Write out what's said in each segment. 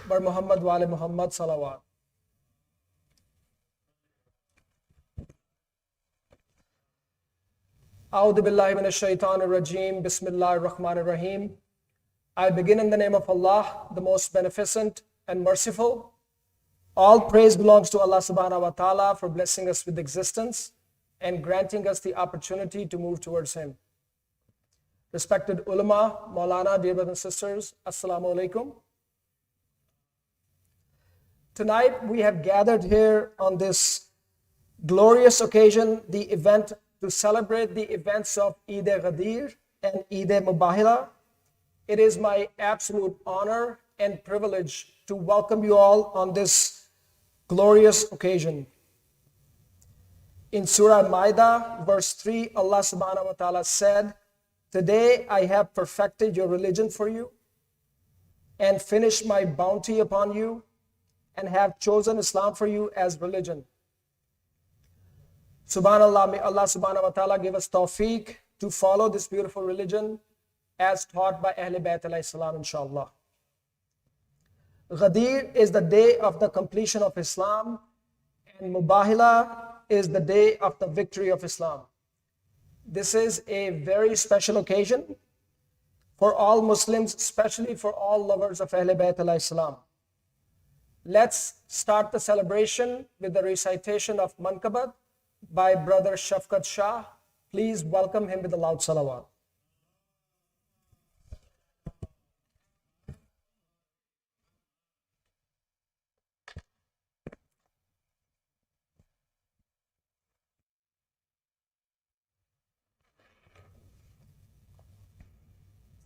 बर मोहम्मद वाले मोहम्मद सलावत। A'udhu billahi minash shaitanir rajim. Bismillahir rahmanir rahim. I begin in the name of Allah, the most beneficent and merciful. All praise belongs to Allah subhanahu wa ta'ala for blessing us with existence and granting us the opportunity to move towards Him. Respected ulama, Maulana, dear brothers and sisters, Assalamu alaikum. Tonight we have gathered here on this glorious occasion, the event to celebrate the events of Eid Al Ghadeer and Eid Al Mubahila. It is my absolute honor and privilege to welcome you all on this glorious occasion. In Surah Al-Ma'idah, verse 3, Allah subhanahu wa ta'ala said, "Today I have perfected your religion for you and finished my bounty upon you and have chosen Islam for you as religion." Subhanallah, may Allah subhanahu wa ta'ala give us tawfiq to follow this beautiful religion as taught by Ahl Bayt alayhi salam, inshallah. Ghadeer is the day of the completion of Islam, and Mubahila is the day of the victory of Islam. This is a very special occasion for all Muslims, especially for all lovers of Ahl Bayt alayhi salam. Let's start the celebration with the recitation of Mankabat by Brother Shafqat Shah. Please welcome him with a loud salawat.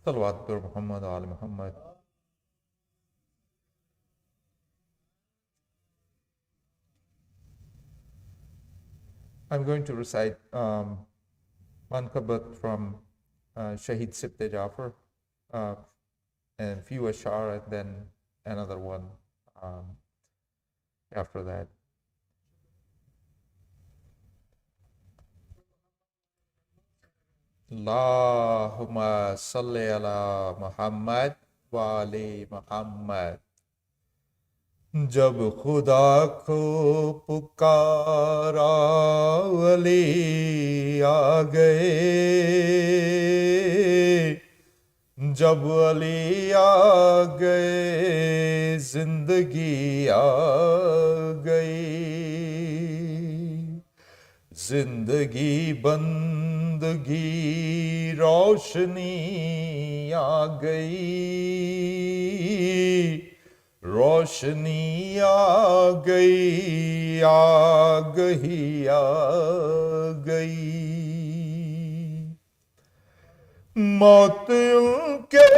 Salawat per Muhammad al Muhammad. I'm going to recite Mankabat from Shaheed Sibte Jafar and few ashar, and then another one after that. Allahumma salli ala Muhammad wa ali Muhammad. जब खुदा को पुकारा अली आ गए, जब अली आ गए जिंदगी आ गई, जिंदगी बंदगी रोशनी आ गई, रोशनी आ गई, आ गई, आ गई। मौत उनके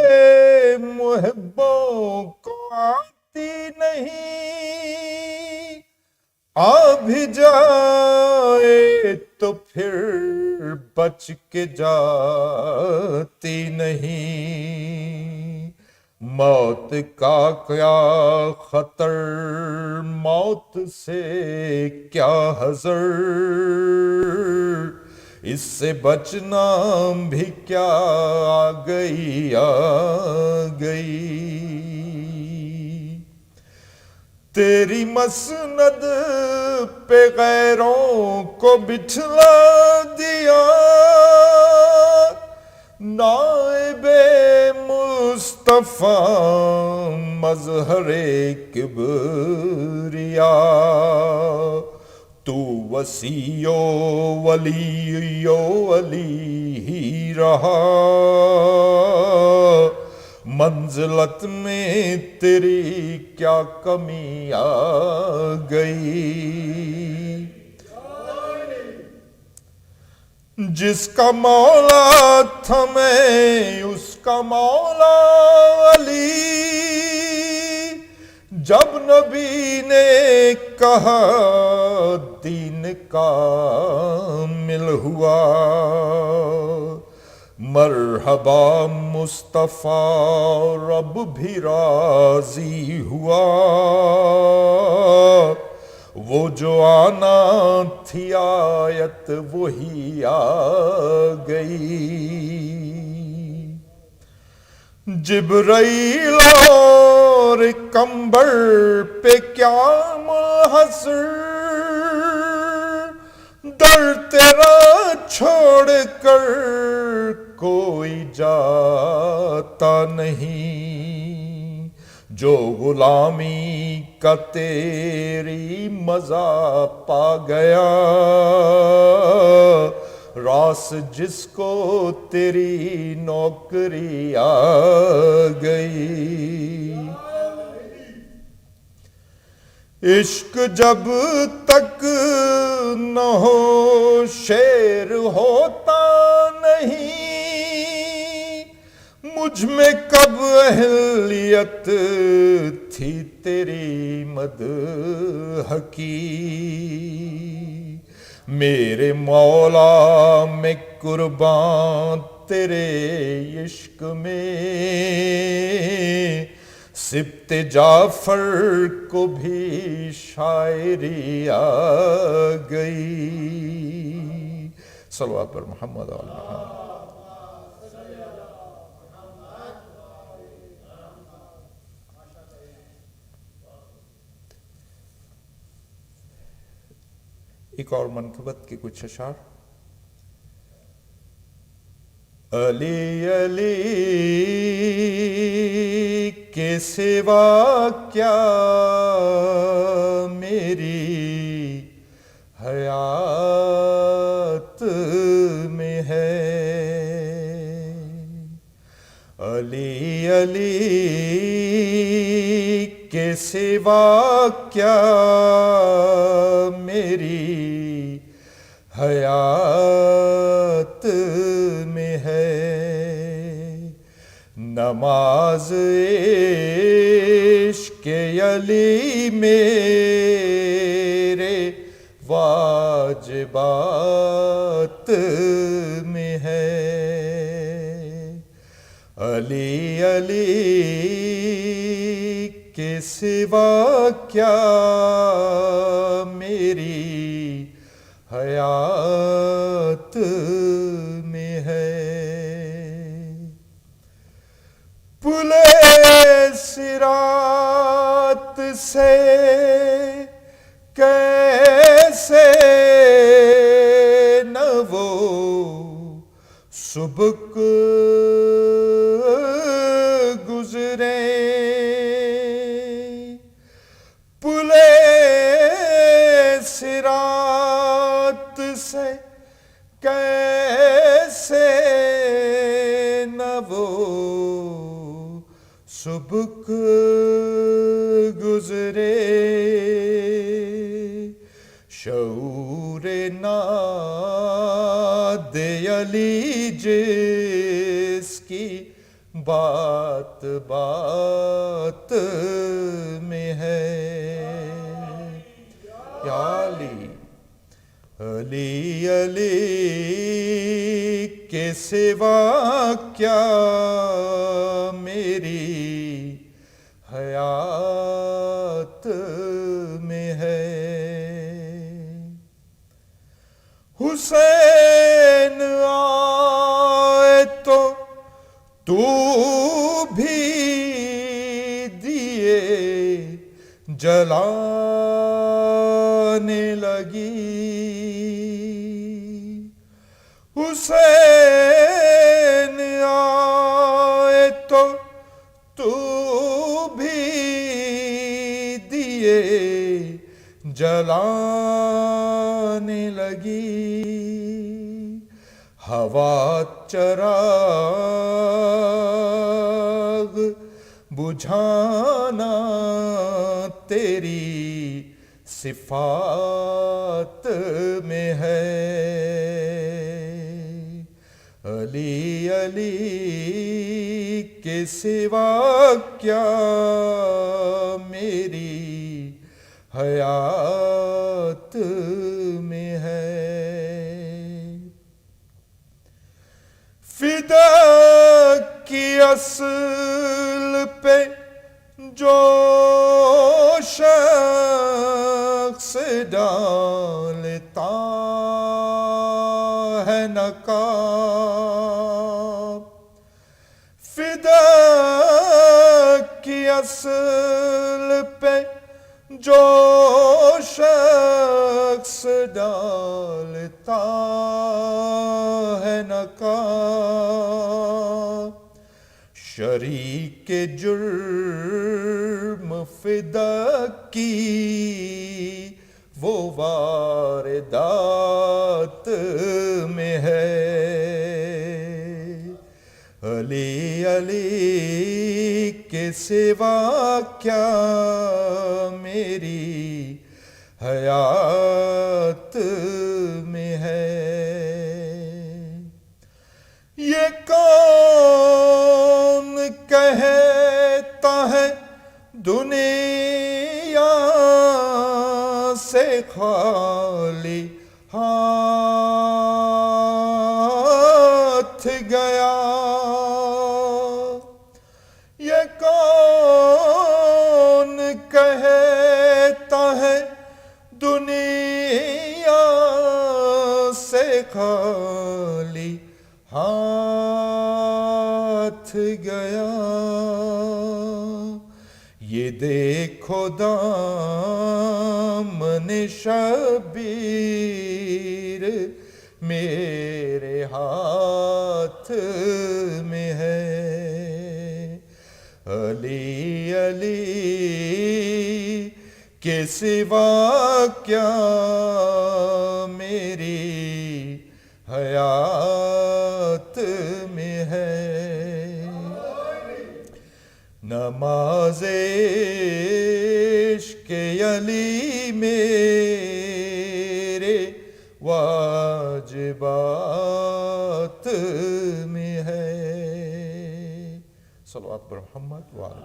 मुहिब्बों को आती नहीं, आ भी जाए तो फिर बच के जाती नहीं। मौत का क्या खतर, मौत से क्या हज़र, इससे बचना भी क्या आ गई, आ गई। तेरी मसनद पे गैरों को बिठला दिया, नाइबे मुस्तफा मज़हरे किबरिया, तू वसीयो वलीयो वली ही रहा, मंजिलत में तेरी क्या कमी आ गई। जिसका मौला था मैं उसका मौला अली, जब नबी ने कहा दीन कामिल हुआ, मरहबा मुस्तफा रब भी राजी हुआ, वो जो आना थी आयत वही आ गई। जिब्राईल और कंबर पे क्या मुहसर, दर तेरा छोड़ कर कोई जाता नहीं, जो गुलामी का तेरी मजा पा गया, रास जिसको तेरी नौकरी आ गई। इश्क जब तक न हो शेर होता नहीं, मुझ में कब अहलियत थी तेरी मदह की। मेरे मौला मैं कुर्बान तेरे इश्क में, सिब्ते जाफर को भी शायरी आ गई। सल्लल्लाहु पर मोहम्मद और मोहम्मद। एक और मनकबत के कुछ अशार। अली अली के सिवा क्या मेरी हयात में है, अली अली के सिवा क्या मेरी हयात में है। नमाज इश्क़ अली मेरे वाजिबात में है, अली अली के सिवा क्या मेरी हयात में है। पुले सिरात से कैसे न वो सुबक गुजरे, पुले सिरात से कैसे न वो सुबक गुजरे, शऊर नाद अली जिसकी बात बात में है, या अली अली अली के सिवा क्या मेरी हयात में है। हुसैन आए तो तू भी दिए जलाने लगी, हुसैन आए तो तू भी दिए जलाने लगी। हवा चराग बुझाना तेरी सिफात में है, अली अली के सिवा क्या मेरी हयात में है। फिदा की असल पे जो शख्स डालता है नकाब, फिदा की असल पे जो शख्स डालता है नकाब, शरीक जुर्म फिदा की वो वारदात में है। अली अली के सिवा क्या मेरी हयात में है। ये कौन कहता है दुनिया से खाली हाथ गया। ये कौन कहता है दुनिया से खाली हाथ गया। ये देखो दामन शबीर मेरे हाथ में है। अली अली के सिवा क्या मेरी हयात में है। नमाज़े इश्क़ अली मेरे वाजिबात में है। सल्लल्लाहु अलैहि मोहम्मद व आले।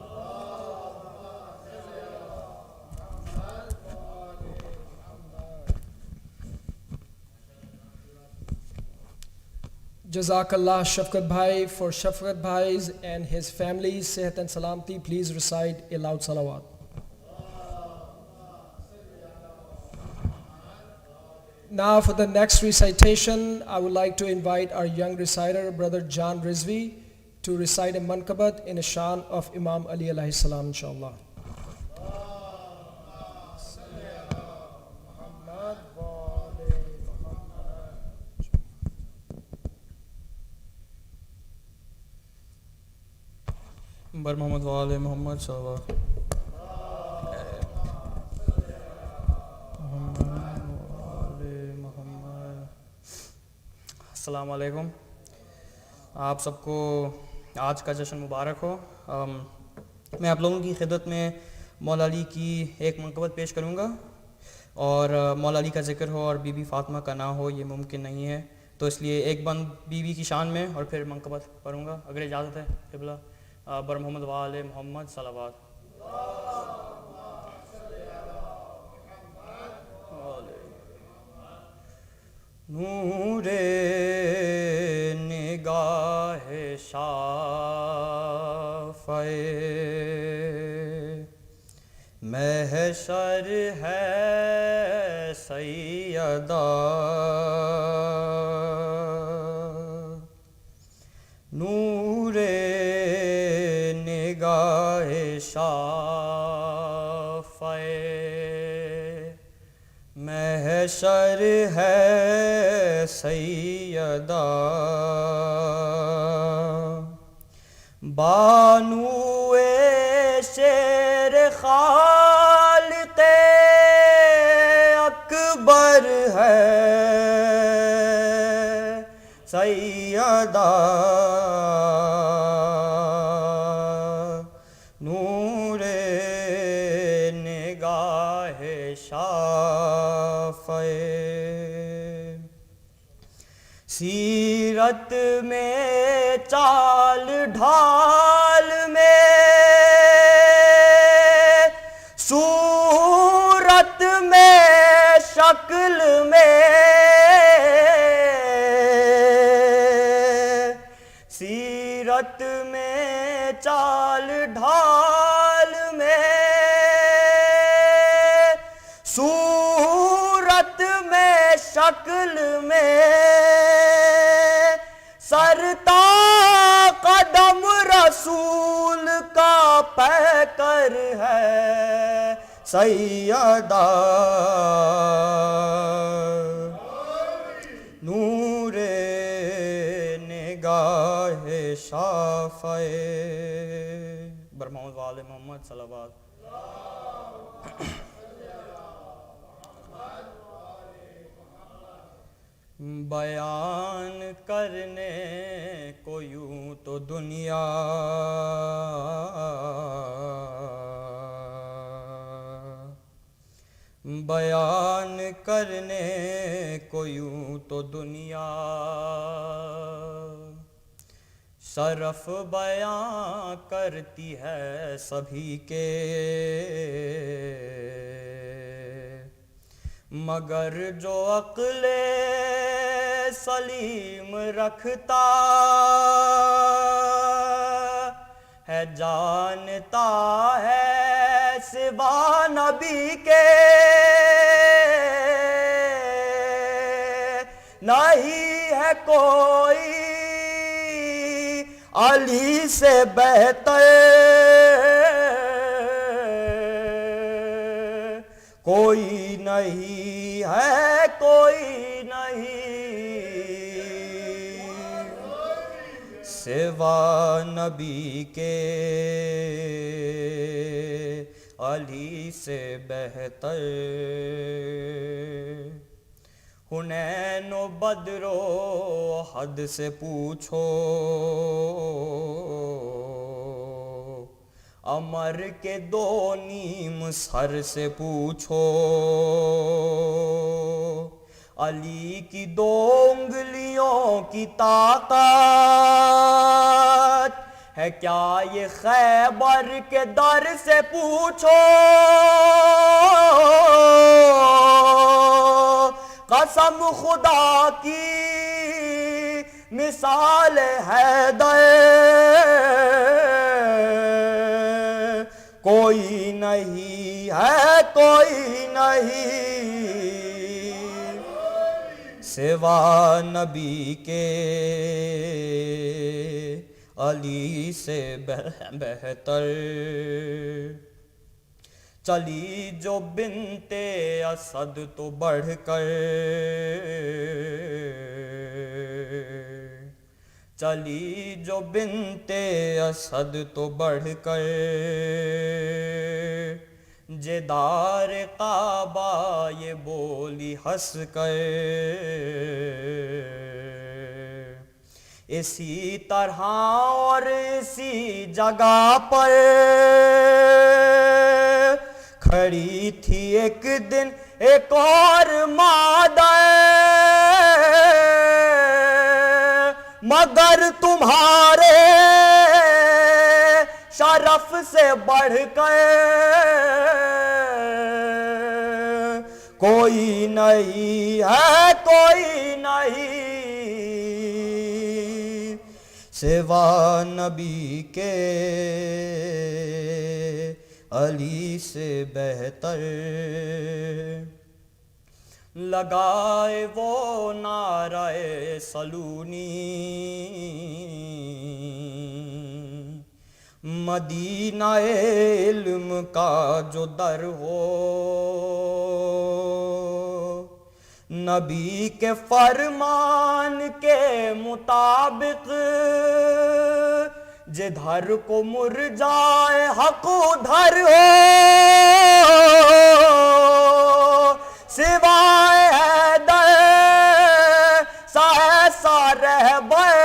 Jazakallah Shafqat Bhai. For Shafqat Bhai's and his family's sehat and salamti, please recite a loud salawat. Now for the next recitation, I would like to invite our young reciter, Brother John Rizvi, to recite a manqabat in a shan of Imam Ali alayhi salam, inshallah. बर मोहम्मद वाले मोहम्मद सल्लल्लाहु अस्सलाम वालेकुम। आप सबको आज का जश्न मुबारक हो। मैं आप लोगों की खिदमत में मौला अली की एक मनक़बत पेश करूँगा और मौला अली का ज़िक्र हो और बीबी फ़ातिमा का ना हो ये मुमकिन नहीं है, तो इसलिए एक बंद बीबी की शान में और फिर मनक़बत पढ़ूँगा, अगर इजाज़त है क़िबला। बर मोहम्मद वाले मोहम्मद सलावत। नूरे निगाहे शाफ़े महशर है सैयदा। नूरे निगाहे शाफ़े महशर है सैयदा। बानुए शेर खालिक़े अकबर है सैयदा। नूरे निगाहे शाफ़े सीरत में चाल ढाल में सूरत में शक्ल में सीरत में चाल ढाल में सूरत में शक्ल में सरता कदम रसूल का पैकर है सैयदा, नूरे निगाहे शाफ़े बरमौत वाले मोहम्मद सल्लल्लाहु बयान करने को यूं तो दुनिया बयान करने को यूं तो दुनिया शरफ बयां करती है सभी के, मगर जो अक्ले सलीम रखता है जानता है सिवा नबी के, नहीं है कोई अली से बेहतर, कोई नहीं है कोई नहीं सिवा नबी के, अली से बेहतर। हुनैनो बदरो हद से पूछो, अमर के दो नीम सर से पूछो, अली की दो उंगलियों की ताकत है क्या ये खैबर के दर से पूछो, कसम खुदा की मिसाल है कोई नहीं है कोई नहीं सिवा नबी के, अली से बेहतर। चली जो बिनते असद तो बढ़कर, चली जो बिनते असद तो बढ़कर, जेदार काबा ये बोली हंस कर, इसी तरह और इसी जगह पर खड़ी थी एक दिन एक और मादा, मगर तुम्हारे शरफ से बढ़कर कोई नहीं है कोई नहीं सिवा नबी के, अली से बेहतर। लगाए वो नाराए सलूनी, मदीना इल्म का जो दर हो, नबी के फरमान के मुताबिक जिधर को मुरझाए हक उधर हो, सिवाय हैदर सा रहबर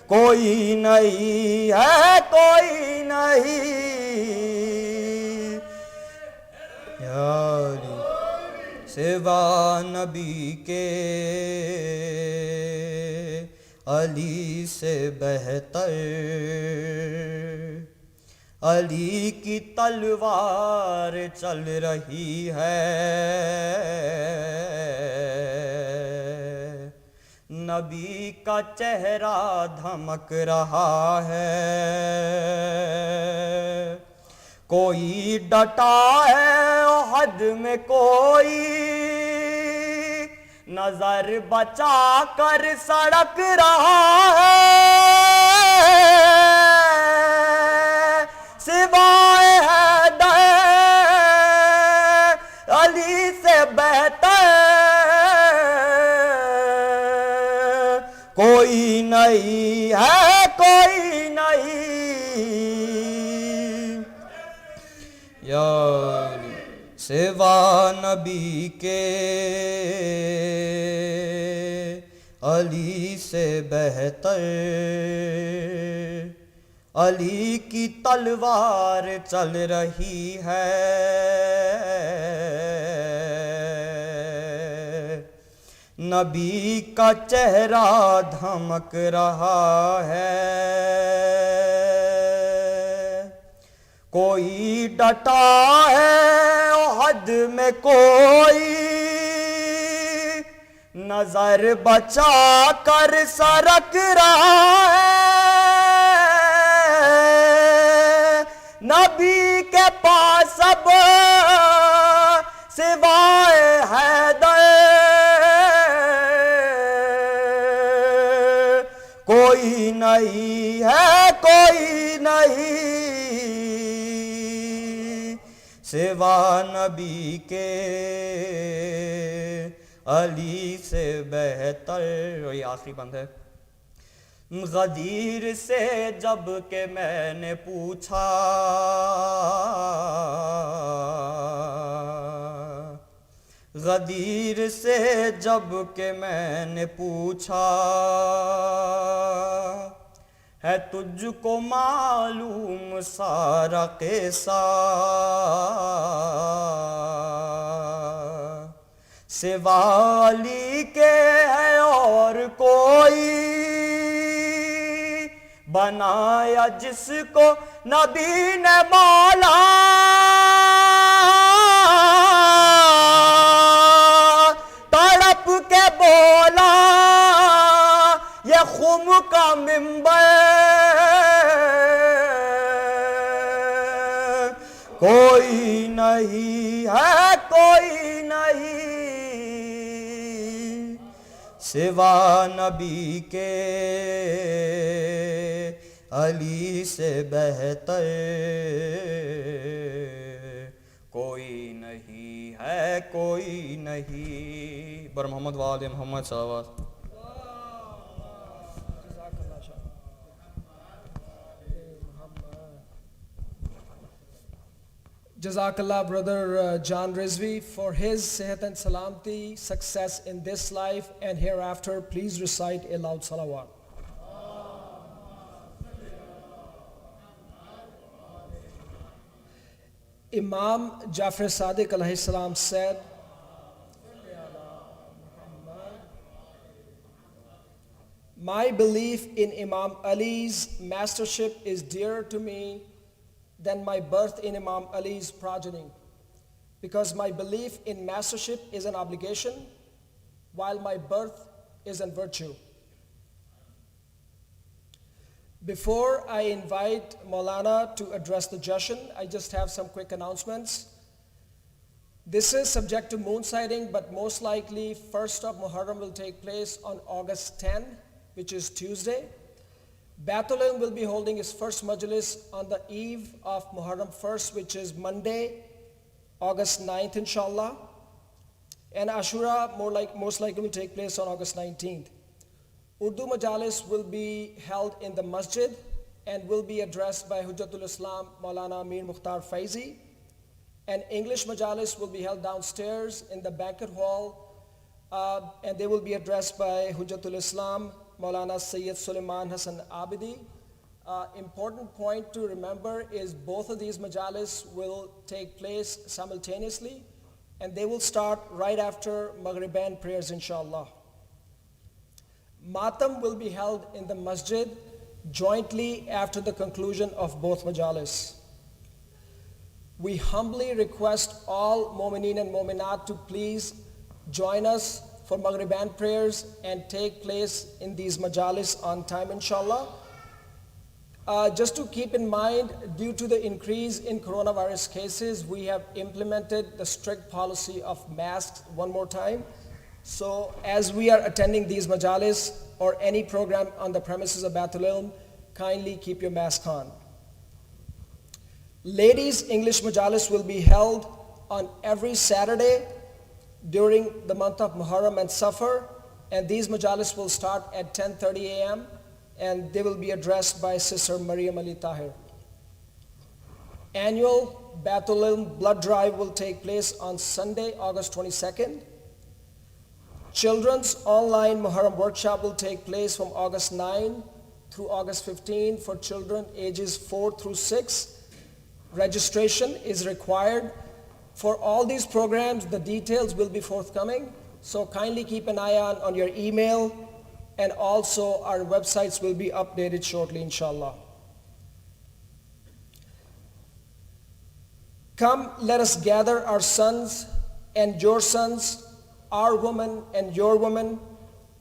कोई नहीं है कोई नहीं यारी सिवा नबी के, अली से बेहतर। अली की तलवार चल रही है, नबी का चेहरा धमक रहा है, कोई डटा है हद में कोई नजर बचा कर सड़क रहा है, सिवाए हैदर अली से बेहतर कोई नहीं है, कोई नहीं। या सिवा नबी के अली से बेहतर अली की तलवार चल रही है, नबी का चेहरा धमक रहा है। कोई डटा है हद में, कोई नजर बचा कर सरक रहा है। नबी के पास अब सिवाए हैदर कोई नहीं है, कोई नहीं। सिवा नबी के अली से बेहतर। और ये आखिरी बंद है। गदीर से जब के मैंने पूछा, गदीर से जब के मैंने पूछा, है तुझको मालूम सारा कैसा, सिवा अली के है और कोई बनाया जिसको नबी ने मौला। तड़प के बोला ये खुम का मिंबर कोई नहीं है, कोई नहीं। सिवा नबी के अली से बेहतर कोई नहीं है, कोई नहीं। बर मोहम्मद वाले मोहम्मद सल्लल्लाहु अलैहि वसल्लम। Jazakallah, brother John Rizvi, for his sehat and salamti, success in this life and hereafter. Please recite a loud salawat. Imam Jafar Sadiq alayhi salam said, my belief in Imam Ali's mastership is dearer to me than my birth in Imam Ali's progeny, because my belief in mastership is an obligation, while my birth is a virtue. Before I invite Maulana to address the Jashn, I just have some quick announcements. This is subject to moon sighting, but most likely 1st of Muharram will take place on August 10, which is Tuesday. Baitul Ilm will be holding its first majlis on the eve of Muharram 1st, which is Monday, August 9th, inshallah. And Ashura most likely will take place on August 19th. Urdu majalis will be held in the masjid and will be addressed by Hujjatul Islam Maulana Mir Mukhtar Faizi. And English majalis will be held downstairs in the banquet hall, and they will be addressed by Hujjatul Islam Maulana Sayyid Sulaiman Hassan Abidi. Important point to remember is both of these majalis will take place simultaneously, and they will start right after Maghriban prayers, inshallah. Matam will be held in the masjid jointly after the conclusion of both majalis. We humbly request all Mu'mineen and Mu'minat to please join us for Maghriban prayers and take place in these majalis on time, inshallah. Just to keep in mind, due to the increase in coronavirus cases, we have implemented the strict policy of masks one more time. So as we are attending these majalis or any program on the premises of Baitul Ilm, kindly keep your mask on. Ladies English Majalis will be held on every Saturday during the month of Muharram and Safar, and these Majalis will start at 10:30 a.m. and they will be addressed by Sister Maryam Ali Tahir. Annual Baitul Ilm blood drive will take place on Sunday, August 22nd. Children's online Muharram workshop will take place from August 9 through August 15 for children ages 4 through 6. Registration is required. For all these programs, the details will be forthcoming, so kindly keep an eye on your email, and also our websites will be updated shortly, inshallah. Come, let us gather our sons and your sons, our women and your women,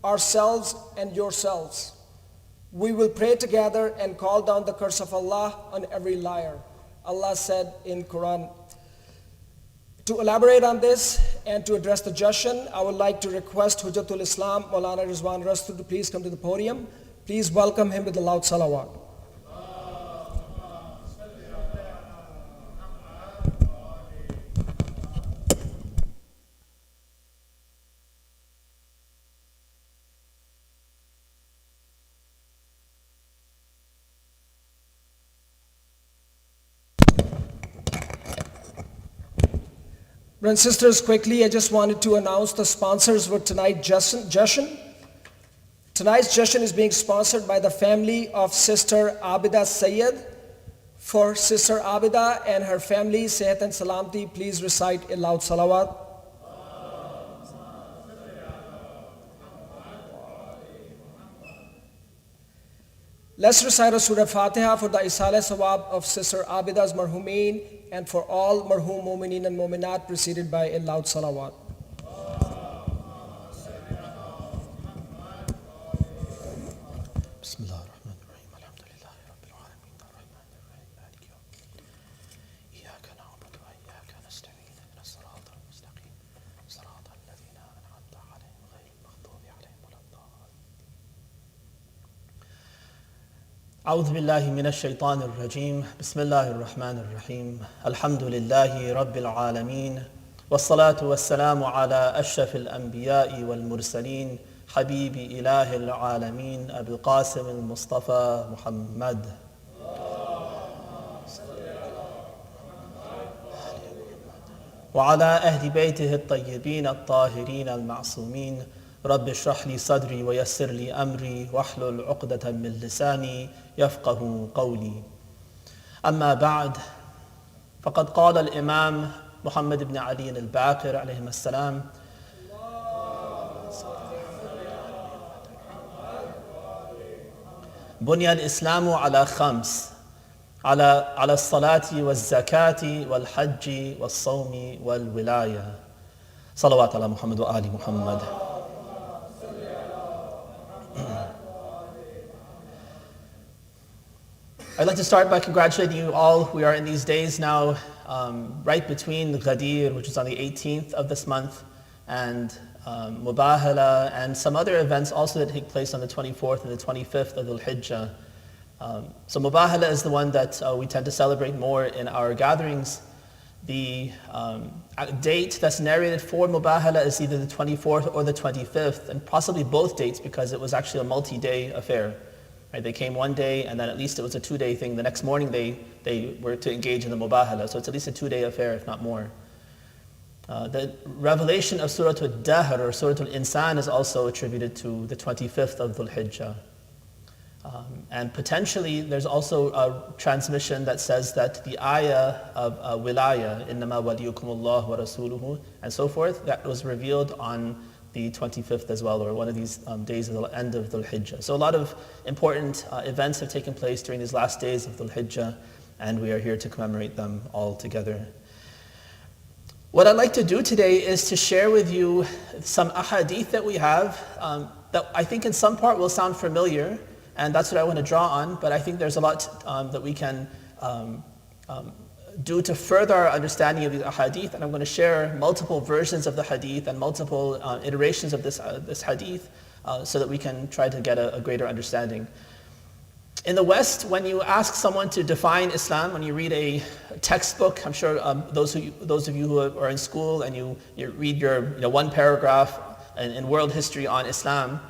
ourselves and yourselves. We will pray together and call down the curse of Allah on every liar. Allah said in Quran. To elaborate on this and to address the Jashn, I would like to request Hujjatul Islam, Maulana Rizwan Arastu, to please come to the podium. Please welcome him with a loud salawat. Brothers and sisters, quickly, I just wanted to announce the sponsors for tonight's Jashn. Tonight's Jashn is being sponsored by the family of Sister Abida Sayyed. For Sister Abida and her family, Sehat and Salamti, please recite a loud salawat. Let's recite a Surah Fatiha for the Isale Sawab of Sister Abida's Marhumeen and for all Marhum Mu'mineen and Mu'minat, preceded by a loud salawat. أعوذ بالله من الشيطان الرجيم بسم الله الرحمن الرحيم الحمد لله رب العالمين والصلاة والسلام على أشرف الأنبياء والمرسلين حبيب إله العالمين أبي القاسم المصطفى محمد وعلى أهل بيته الطيبين الطاهرين المعصومين رب اشرح لي صدري ويسر لي أمري واحلل عقدة من لساني يفقه قولي. أما بعد، فقد قال الإمام محمد بن علي الباقر عليه السلام: بني الإسلام على خمس، على الصلاة والزكاة والحج والصوم والولاية. صلوات على محمد وآل محمد. I'd like to start by congratulating you all. We are in these days now right between Ghadeer, which is on the 18th of this month, and Mubahila, and some other events also that take place on the 24th and the 25th of Dhul-Hijja. So Mubahila is the one that we tend to celebrate more in our gatherings. The date that's narrated for Mubahila is either the 24th or the 25th, and possibly both dates because it was actually a multi-day affair. Right, they came one day, and then at least it was a 2-day thing. The next morning they were to engage in the Mubahila, so it's at least a 2-day affair, if not more. The revelation of Surah Al-Dahr or Surah Al-Insan is also attributed to the 25th of Dhul-Hijjah. And potentially there's also a transmission that says that the ayah of wilaya, إِنَّمَا وَلِيُّكُمُ اللَّهُ وَرَسُولُهُ, and so forth, that was revealed on the 25th as well, or one of these days of the end of Dhul-Hijjah. So a lot of important events have taken place during these last days of Dhul-Hijjah, and we are here to commemorate them all together. What I'd like to do today is to share with you some ahadith that we have that I think in some part will sound familiar, and that's what I want to draw on, but I think there's a lot that we can do to further our understanding of these ahadith, and I'm going to share multiple versions of the hadith and multiple iterations of this hadith so that we can try to get a greater understanding. In the West, when you ask someone to define Islam, when you read a textbook, I'm sure those of you who are in school and you read your one paragraph in world history on Islam,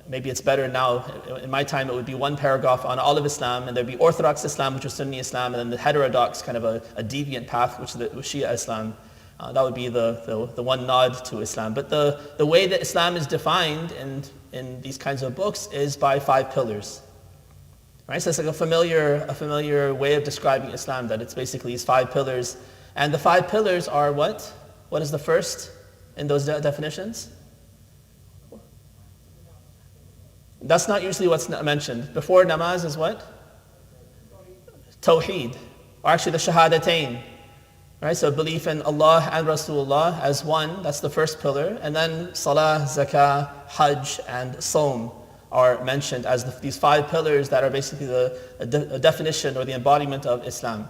maybe it's better now. In my time, it would be one paragraph on all of Islam, and there'd be Orthodox Islam, which is Sunni Islam, and then the heterodox, kind of a deviant path, which is the Shia Islam. That would be the one nod to Islam. But the way that Islam is defined in these kinds of books is by 5 pillars. Right? So it's like a familiar way of describing Islam, that it's basically these 5 pillars. And the 5 pillars are what? What is the first in those definitions? That's not usually what's mentioned. Before namaz is what? Tawheed, or actually the shahadatain. Right? So belief in Allah and Rasulullah as one, that's the first pillar. And then salah, zakah, hajj, and sawm are mentioned as these 5 pillars that are basically the definition or the embodiment of Islam.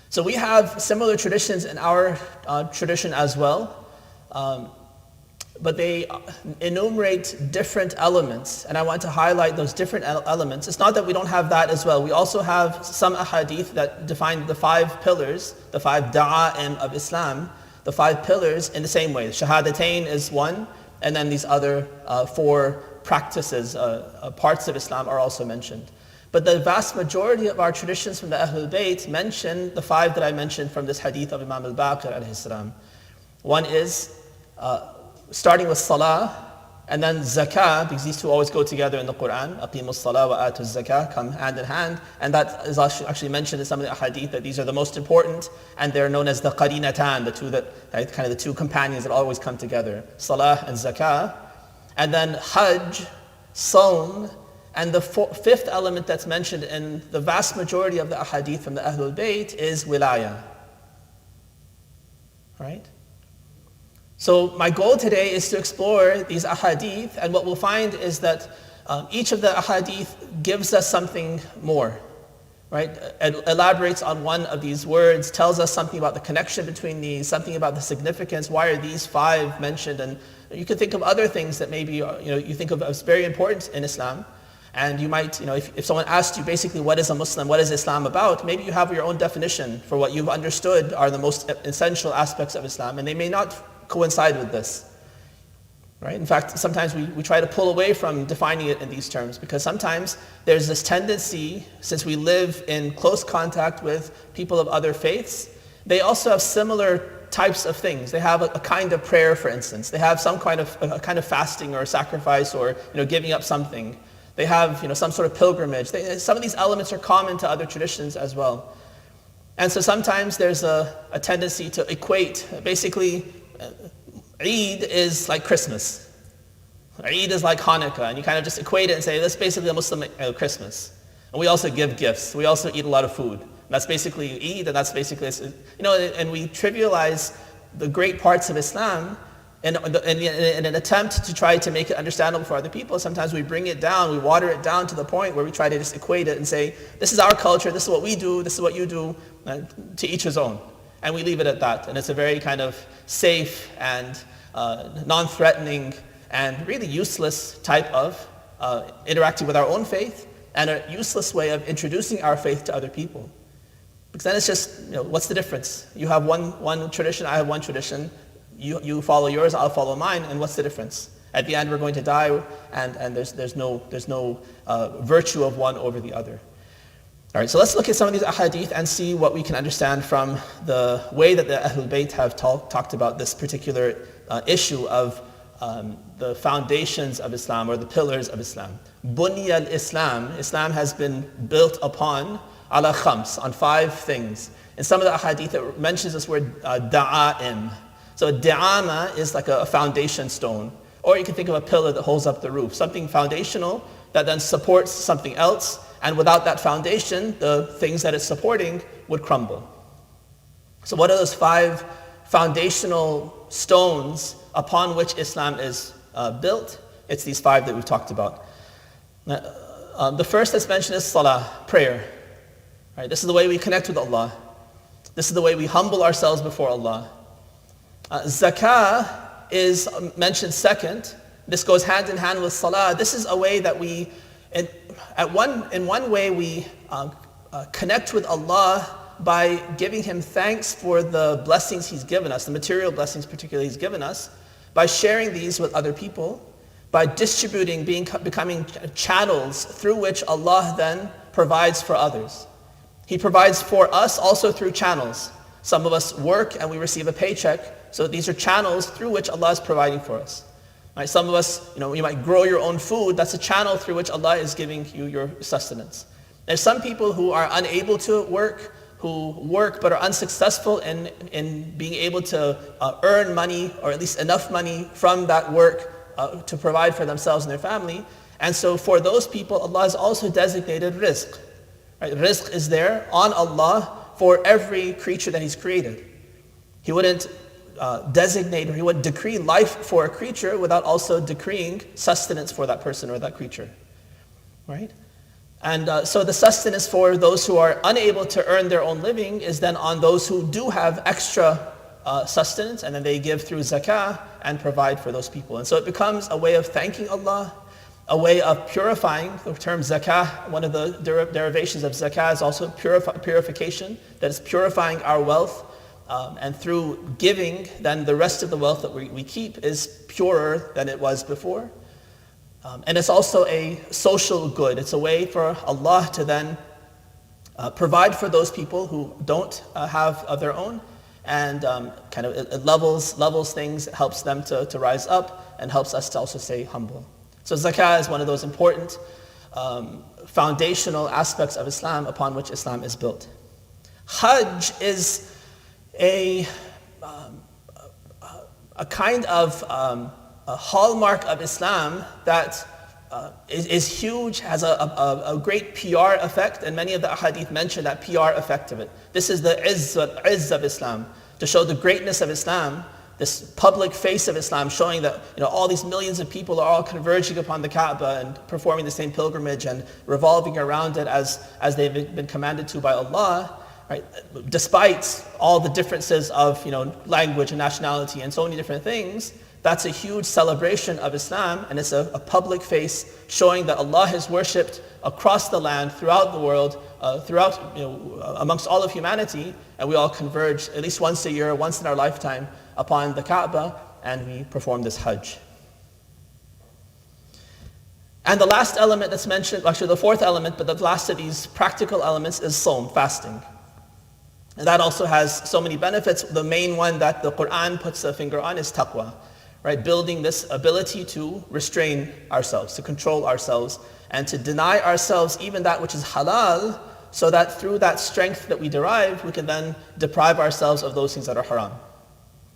So we have similar traditions in our tradition as well. But they enumerate different elements, and I want to highlight those different elements. It's not that we don't have that as well. We also have some ahadith that define the 5 pillars, the 5 da'a'im of Islam, the 5 pillars in the same way. Shahadatain is one, and then these other 4 practices, parts of Islam are also mentioned. But the vast majority of our traditions from the Ahlul Bayt mention the 5 that I mentioned from this hadith of Imam al-Baqir alayhi salam. One is starting with salah, and then zakah, because these two always go together in the Quran. Aqimus salah wa atu zakah come hand in hand, and that is actually mentioned in some of the hadith that these are the most important, and they're known as the qarinatan, the two that kind of the 2 companions that always come together, salah and zakah. And then hajj, sawm, and the 5th element that's mentioned in the vast majority of the ahadith from the Ahlul Bayt is wilaya. Right? So my goal today is to explore these ahadith, and what we'll find is that each of the ahadith gives us something more, right? It elaborates on one of these words, tells us something about the connection between these, something about the significance. Why are these 5 mentioned? And you can think of other things that maybe you think of as very important in Islam. And you might, if someone asked you basically what is a Muslim, what is Islam about, maybe you have your own definition for what you've understood are the most essential aspects of Islam, and they may not coincide with this. Right? In fact, sometimes we try to pull away from defining it in these terms, because sometimes there's this tendency, since we live in close contact with people of other faiths, they also have similar types of things. They have a kind of prayer, for instance. They have some kind of fasting or sacrifice, or giving up something. They have some sort of pilgrimage. Some of these elements are common to other traditions as well. And so sometimes there's a tendency to equate, basically, Eid is like Christmas. Eid is like Hanukkah, and you kind of just equate it and say, that's basically a Muslim Christmas. And we also give gifts. We also eat a lot of food. And that's basically Eid, and that's basically, and we trivialize the great parts of Islam in an attempt to try to make it understandable for other people. Sometimes we bring it down, we water it down to the point where we try to just equate it and say, this is our culture, this is what we do, this is what you do, to each his own. And we leave it at that. And it's a very kind of safe and non-threatening and really useless type of interacting with our own faith, and a useless way of introducing our faith to other people. Because then it's just, what's the difference? You have one tradition, I have one tradition. You follow yours, I'll follow mine, and what's the difference? At the end, we're going to die, and there's no virtue of one over the other. All right, so let's look at some of these ahadith and see what we can understand from the way that the Ahlul Bayt have talked about this particular issue of the foundations of Islam, or the pillars of Islam. Bunya al-Islam, Islam has been built upon ala khams, on 5 things. In some of the ahadith it mentions this word da'a'im. So da'ama is like a foundation stone, or you can think of a pillar that holds up the roof, something foundational that then supports something else. And without that foundation, the things that it's supporting would crumble. So what are those 5 foundational stones upon which Islam is built? It's these 5 that we've talked about. The first that's mentioned is salah, prayer. Right? This is the way we connect with Allah. This is the way we humble ourselves before Allah. Zakah is mentioned second. This goes hand in hand with salah. This is a way that we in one way, we connect with Allah by giving Him thanks for the blessings He's given us, the material blessings particularly He's given us, by sharing these with other people, by distributing, becoming channels through which Allah then provides for others. He provides for us also through channels. Some of us work and we receive a paycheck, so these are channels through which Allah is providing for us. Right? Some of us, you might grow your own food. That's a channel through which Allah is giving you your sustenance. There's some people who are unable to work, who work but are unsuccessful in being able to earn money, or at least enough money from that work to provide for themselves and their family. And so for those people, Allah has also designated rizq. Right? Rizq is there on Allah for every creature that He's created. He wouldn't designate, or He would decree life for a creature without also decreeing sustenance for that person or that creature, right? And so the sustenance for those who are unable to earn their own living is then on those who do have extra sustenance, and then they give through zakah and provide for those people. And so it becomes a way of thanking Allah, a way of purifying. The term zakah, one of the derivations of zakah is also purification, that is purifying our wealth. And through giving, then the rest of the wealth that we keep is purer than it was before. And it's also a social good. It's a way for Allah to then provide for those people who don't have of their own, and kind of it levels things, helps them to rise up, and helps us to also stay humble. So zakah is one of those important foundational aspects of Islam upon which Islam is built. Hajj is a kind of a hallmark of Islam that is huge, has a great PR effect, and many of the ahadith mention that PR effect of it. This is the izz of Islam, to show the greatness of Islam, this public face of Islam, showing that all these millions of people are all converging upon the Kaaba and performing the same pilgrimage and revolving around it as they've been commanded to by Allah. Right? Despite all the differences of language and nationality and so many different things, that's a huge celebration of Islam, and it's a public face showing that Allah is worshipped across the land, throughout the world, amongst all of humanity, and we all converge at least once a year, once in our lifetime, upon the Kaaba, and we perform this Hajj. And the last element that's mentioned, actually the fourth element, but the last of these practical elements is Sawm, fasting. And that also has so many benefits. The main one that the Quran puts a finger on is taqwa, right? Building this ability to restrain ourselves, to control ourselves, and to deny ourselves even that which is halal, so that through that strength that we derive, we can then deprive ourselves of those things that are haram.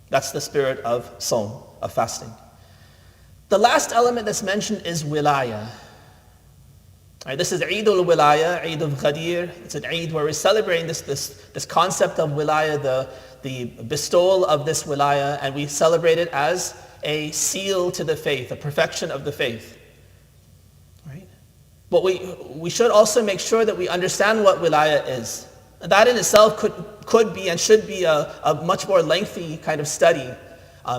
That's the spirit of Sawm, of fasting. The last element that's mentioned is wilaya. Right, this is Eid Al Eid Al Ghadeer. It's an Eid where we're celebrating this concept of wilaya, the bestowal of this wilaya, and we celebrate it as a seal to the faith, a perfection of the faith. Right? But we should also make sure that we understand what wilaya is. And that in itself could be and should be a much more lengthy kind of study.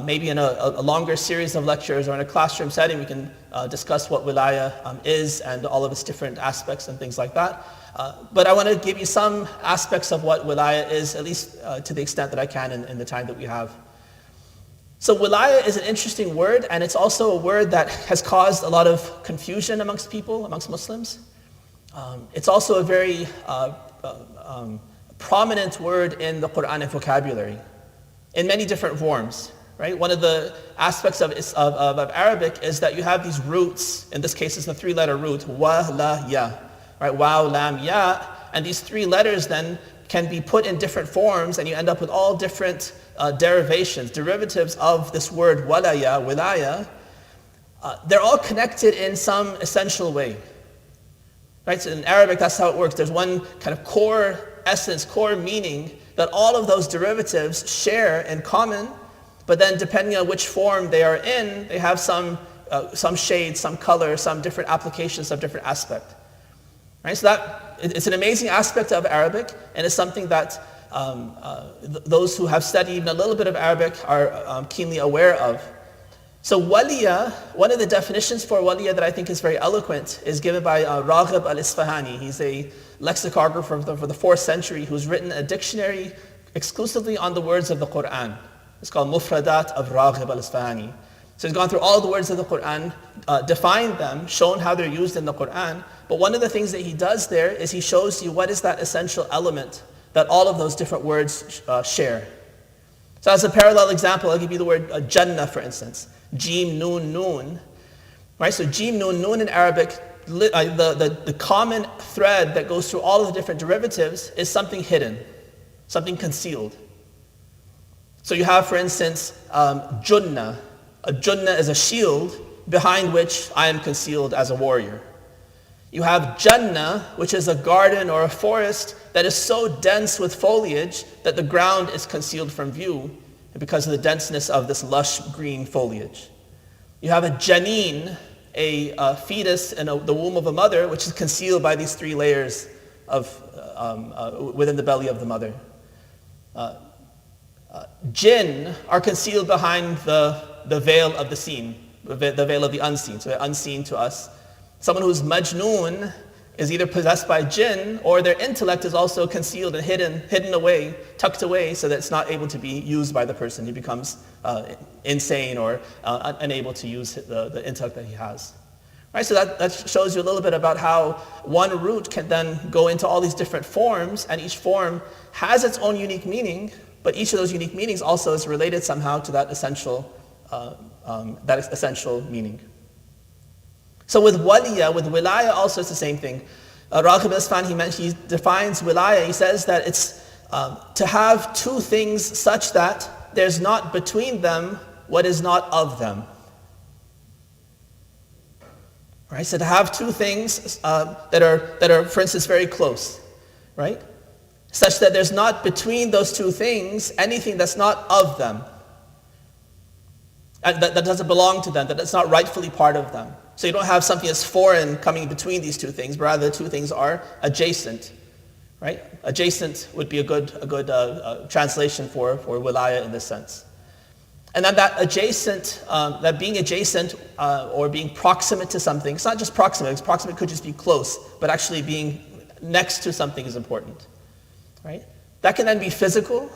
Maybe in a longer series of lectures or in a classroom setting, we can discuss what wilaya is and all of its different aspects and things like that. But I want to give you some aspects of what wilaya is, at least to the extent that I can in the time that we have. So wilaya is an interesting word, and it's also a word that has caused a lot of confusion amongst people, amongst Muslims. It's also a very prominent word in the Quranic vocabulary, in many different forms. Right? One of the aspects of Arabic is that you have these roots. In this case, it's the three-letter root, wa, la, ya. Right? Waw, lam, ya. And these three letters then can be put in different forms, and you end up with all different derivatives of this word walaya, wilaya. They're all connected in some essential way. Right? So in Arabic, that's how it works. There's one kind of core essence, core meaning that all of those derivatives share in common. But then depending on which form they are in, they have some shade, some color, some different applications, some different aspect. Right? So it's an amazing aspect of Arabic, and it's something that those who have studied even a little bit of Arabic are keenly aware of. So waliya, one of the definitions for waliya that I think is very eloquent is given by Raghib al-Isfahani. He's a lexicographer for the 4th century who's written a dictionary exclusively on the words of the Quran. It's called Mufradat of Raghib al-Isfahani. So he's gone through all the words of the Quran, defined them, shown how they're used in the Quran. But one of the things that he does there is he shows you what is that essential element that all of those different words share. So as a parallel example, I'll give you the word Jannah, for instance. Jim, Noon, Noon. Right? So Jim, Noon, Noon in Arabic, the common thread that goes through all of the different derivatives is something hidden, something concealed. So you have, for instance, Junnah. A Junnah is a shield behind which I am concealed as a warrior. You have Jannah, which is a garden or a forest that is so dense with foliage that the ground is concealed from view because of the denseness of this lush green foliage. You have a Janeen, a fetus in the womb of a mother, which is concealed by these 3 layers of within the belly of the mother. Jinn are concealed behind the veil of the seen, the veil of the unseen, so they're unseen to us. Someone who's majnoon is either possessed by jinn or their intellect is also concealed and hidden away, tucked away so that it's not able to be used by the person. He becomes insane or unable to use the intellect that he has. Right, so that shows you a little bit about how one root can then go into all these different forms, and each form has its own unique meaning, but each of those unique meanings also is related somehow to that essential meaning. So with waliya, with wilaya also it's the same thing. Raghib al-Isfahani, he defines wilaya, he says that it's to have 2 things such that there's not between them what is not of them. Right? So to have 2 things that are, for instance, very close, right? Such that there's not between those 2 things anything that's not of them, that doesn't belong to them, that's not rightfully part of them. So you don't have something that's foreign coming between these 2 things, but rather the 2 things are adjacent, right? Adjacent would be a good translation for wilaya in this sense. And then that adjacent, that being adjacent or being proximate to something, it's not just proximate, because proximate could just be close, but actually being next to something is important, right? That can then be physical.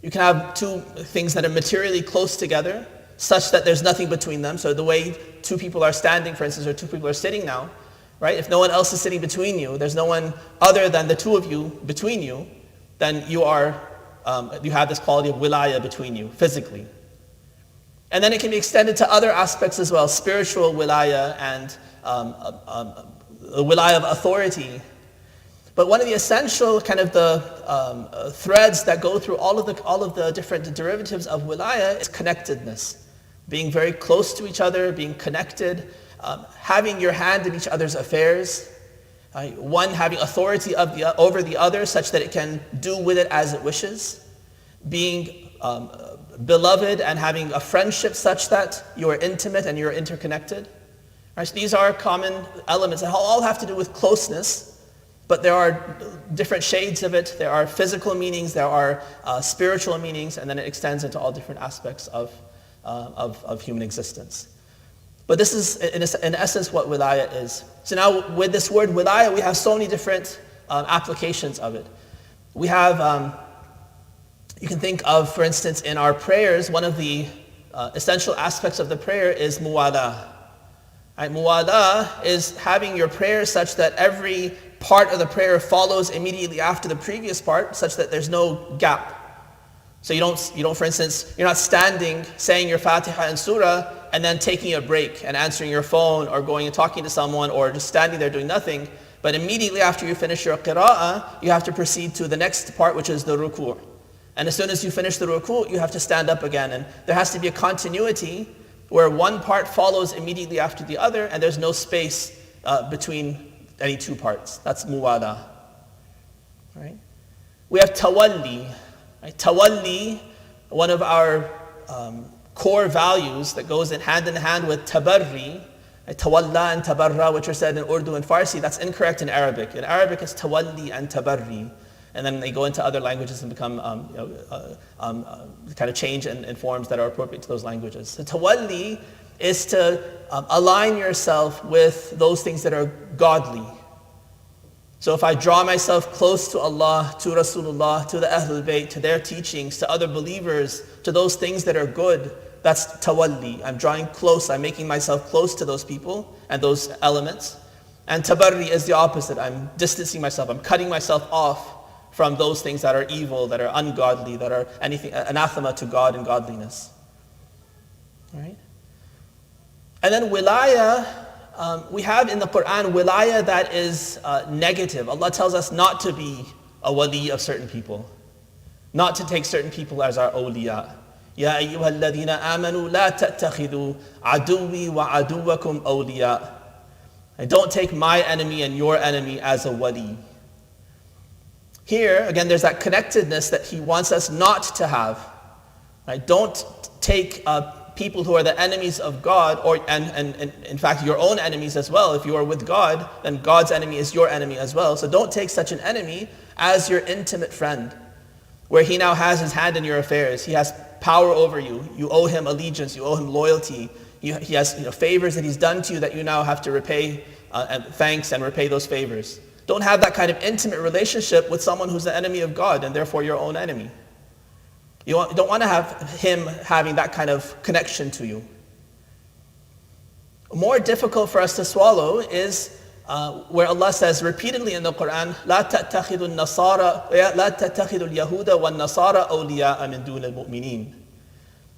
You can have 2 things that are materially close together, such that there's nothing between them. So the way 2 people are standing, for instance, or 2 people are sitting now, right? If no one else is sitting between you, there's no one other than the 2 of you between you, then you have this quality of wilaya between you, physically. And then it can be extended to other aspects as well, spiritual wilaya and the wilaya of authority. But one of the essential kind of the threads that go through all of the different derivatives of wilaya is connectedness. Being very close to each other, being connected, having your hand in each other's affairs, one having authority over the other such that it can do with it as it wishes, being beloved and having a friendship such that you are intimate and you're interconnected. Right, so these are common elements that all have to do with closeness, but there are different shades of it. There are physical meanings, there are spiritual meanings, and then it extends into all different aspects of human existence. But this is, in essence, what wilaya is. So now, with this word wilaya, we have so many different applications of it. We have, you can think of, for instance, in our prayers, one of the essential aspects of the prayer is muwala. Right? Muwala is having your prayer such that every part of the prayer follows immediately after the previous part, such that there's no gap. So you don't, for instance, you're not standing, saying your Fatiha and Surah, and then taking a break and answering your phone or going and talking to someone or just standing there doing nothing. But immediately after you finish your qira'ah, you have to proceed to the next part, which is the ruku'. And as soon as you finish the ruku', you have to stand up again. And there has to be a continuity where one part follows immediately after the other, and there's no space between any 2 parts. That's muwala. Right? We have tawalli. Right? Tawalli, one of our core values that goes hand in hand with tabarri. Right? Tawalla and tabarra, which are said in Urdu and Farsi, that's incorrect in Arabic. In Arabic, it's tawalli and tabarri. And then they go into other languages and become, kind of change in forms that are appropriate to those languages. So tawalli is to align yourself with those things that are godly. So if I draw myself close to Allah, to Rasulullah, to the Ahlul Bayt, to their teachings, to other believers, to those things that are good, that's tawalli. I'm drawing close, I'm making myself close to those people and those elements. And tabarri is the opposite. I'm distancing myself, I'm cutting myself off from those things that are evil, that are ungodly, that are anything anathema to God and godliness. Right? And then wilaya, we have in the Quran wilaya that is negative. Allah tells us not to be a wali of certain people, not to take certain people as our awliya. Ya ayyuha alladhina amanu la tattakhidhu aduwi wa aduwakum awliya. And don't take my enemy and your enemy as a wali. Here, again, there's that connectedness that he wants us not to have. Right? Don't take people who are the enemies of God, and in fact your own enemies as well. If you are with God, then God's enemy is your enemy as well. So don't take such an enemy as your intimate friend, where he now has his hand in your affairs. He has power over you. You owe him allegiance. You owe him loyalty. He has favors that he's done to you that you now have to repay thanks and repay those favors. Don't have that kind of intimate relationship with someone who's the enemy of God and therefore your own enemy. You don't want to have him having that kind of connection to you. More difficult for us to swallow is where Allah says repeatedly in the Quran, لا تتخذوا النصارى لا تتخذوا اليهود والنصارى أولياء من دون المؤمنين.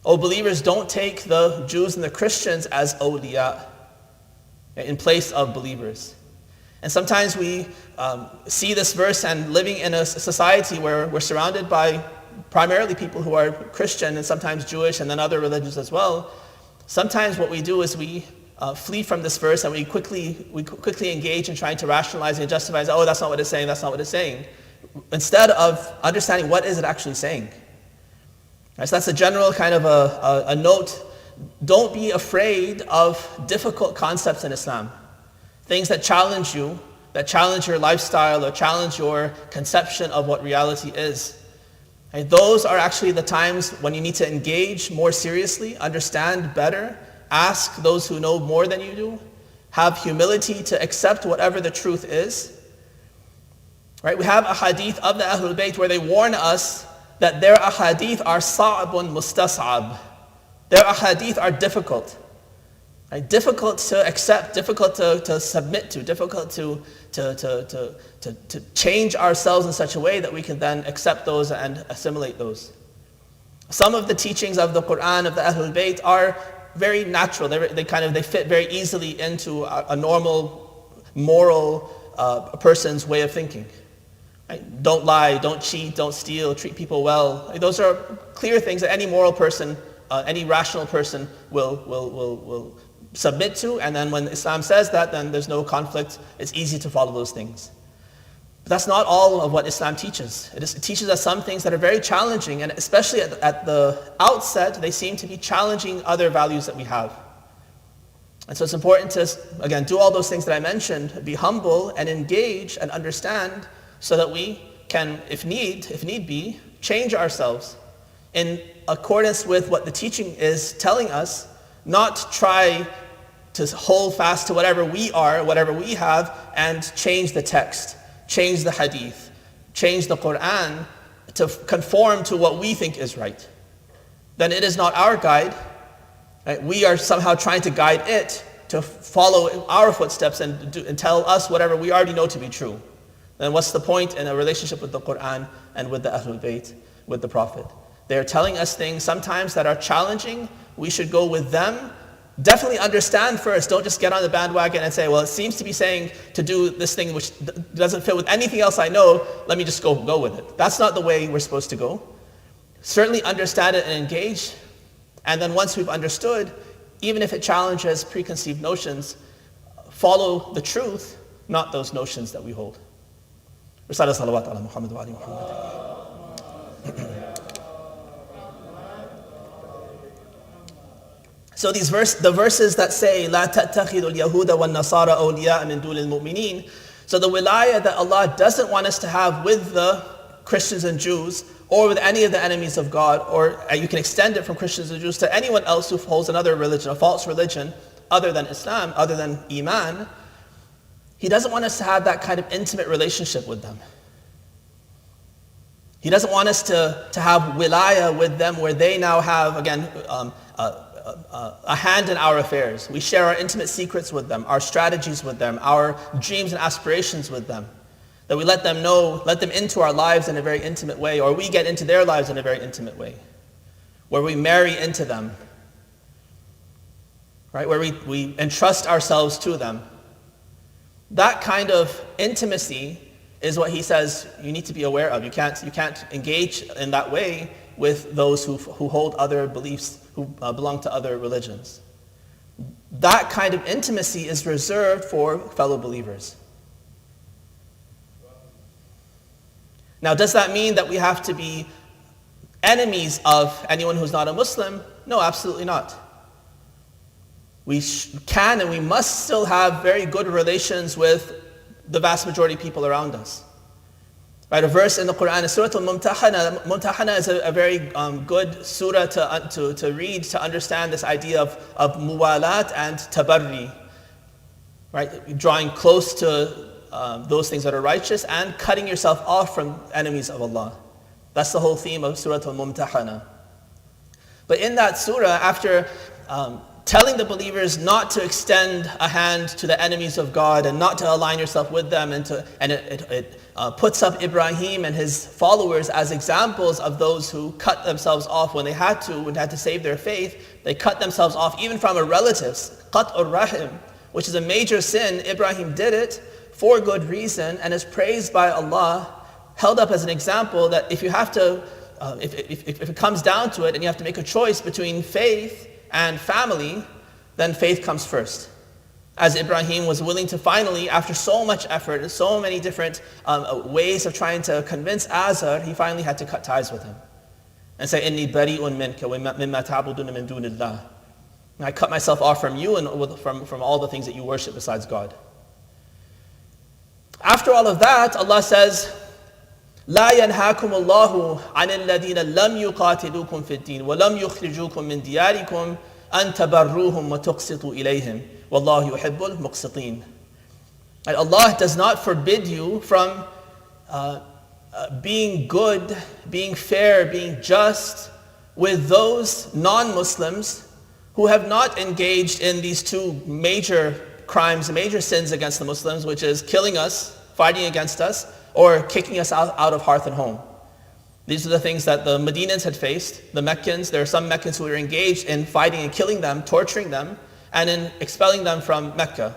O believers, don't take the Jews and the Christians as awliya in place of believers. And sometimes we see this verse and living in a society where we're surrounded by primarily people who are Christian and sometimes Jewish and then other religions as well. Sometimes what we do is we flee from this verse and we quickly engage in trying to rationalize and justify, oh, that's not what it's saying, that's not what it's saying, instead of understanding what is it actually saying. Right, so that's a general kind of a note. Don't be afraid of difficult concepts in Islam. Things that challenge you, that challenge your lifestyle or challenge your conception of what reality is. And those are actually the times when you need to engage more seriously, understand better, ask those who know more than you do, have humility to accept whatever the truth is. Right? We have a hadith of the Ahlul Bayt where they warn us that their ahadith are sa'bun mustas'ab. Their ahadith are difficult. Right? Difficult to accept, difficult to submit to, difficult to change ourselves in such a way that we can then accept those and assimilate those. Some of the teachings of the Quran, of the Ahlul Bayt, are very natural. They fit very easily into a normal, moral person's way of thinking. Right? Don't lie, don't cheat, don't steal, treat people well. Those are clear things that any moral person, any rational person will submit to, and then when Islam says that, then there's no conflict. It's easy to follow those things. But that's not all of what Islam teaches. It teaches us some things that are very challenging, and especially at the outset, they seem to be challenging other values that we have. And so it's important to, again, do all those things that I mentioned, be humble and engage and understand, so that we can, if need be, change ourselves in accordance with what the teaching is telling us, not try to hold fast to whatever we are, whatever we have, and change the text, change the hadith, change the Quran to conform to what we think is right. Then it is not our guide. Right? We are somehow trying to guide it to follow our footsteps and tell us whatever we already know to be true. Then what's the point in a relationship with the Quran and with the Ahlul Bayt, with the Prophet? They're telling us things sometimes that are challenging. We should go with them. Definitely understand first. Don't just get on the bandwagon and say, well, it seems to be saying to do this thing which doesn't fit with anything else I know. Let me just go with it. That's not the way we're supposed to go. Certainly understand it and engage. And then once we've understood, even if it challenges preconceived notions, follow the truth, not those notions that we hold. Risala salawat ala Muhammad wa ali Muhammad. So the verses that say لا تتخذوا اليهود والنصارى أولياء من دون المؤمنين. So the wilayah that Allah doesn't want us to have with the Christians and Jews, or with any of the enemies of God, or you can extend it from Christians and Jews to anyone else who holds another religion, a false religion, other than Islam, other than Iman, he doesn't want us to have that kind of intimate relationship with them. He doesn't want us to have wilaya with them where they now have, again, a hand in our affairs. We share our intimate secrets with them, our strategies with them, our dreams and aspirations with them. That we let them into our lives in a very intimate way, or we get into their lives in a very intimate way. Where we marry into them. Right? Where we entrust ourselves to them. That kind of intimacy is what he says you need to be aware of. You can't engage in that way with those who hold other beliefs, who belong to other religions. That kind of intimacy is reserved for fellow believers. Now, does that mean that we have to be enemies of anyone who's not a Muslim? No, absolutely not. We can and we must still have very good relations with the vast majority of people around us. Right, a verse in the Quran is Surah Al-Mumtahana. Mumtahana is a very good surah to read, to understand this idea of muwalat and tabarri. Right, drawing close to those things that are righteous and cutting yourself off from enemies of Allah. That's the whole theme of Surah Al-Mumtahana. But in that surah, after telling the believers not to extend a hand to the enemies of God and not to align yourself with them, and it puts up Ibrahim and his followers as examples of those who cut themselves off when they had to save their faith. They cut themselves off even from their relatives. Qat'ur rahim, which is a major sin. Ibrahim did it for good reason and is praised by Allah, held up as an example that if you have to, if it comes down to it and you have to make a choice between faith and family, then faith comes first. As Ibrahim was willing to finally, after so much effort and so many different ways of trying to convince Azar, he finally had to cut ties with him and say, "Inni bari'un minka wa mimma ta'buduna min dunillah." I cut myself off from you and from all the things that you worship besides God. After all of that, Allah says, لا ينهاكم الله عن الذين لم يقاتلوكم في الدين ولم يخرجوكم من دياركم أن تبروهم وتقسطوا إليهم والله يحب المقسطين. And Allah does not forbid you from being good, being fair, being just with those non-Muslims who have not engaged in these two major crimes, major sins against the Muslims, which is killing us, fighting against us, or kicking us out of hearth and home. These are the things that the Medinans had faced, the Meccans. There are some Meccans who were engaged in fighting and killing them, torturing them, and in expelling them from Mecca.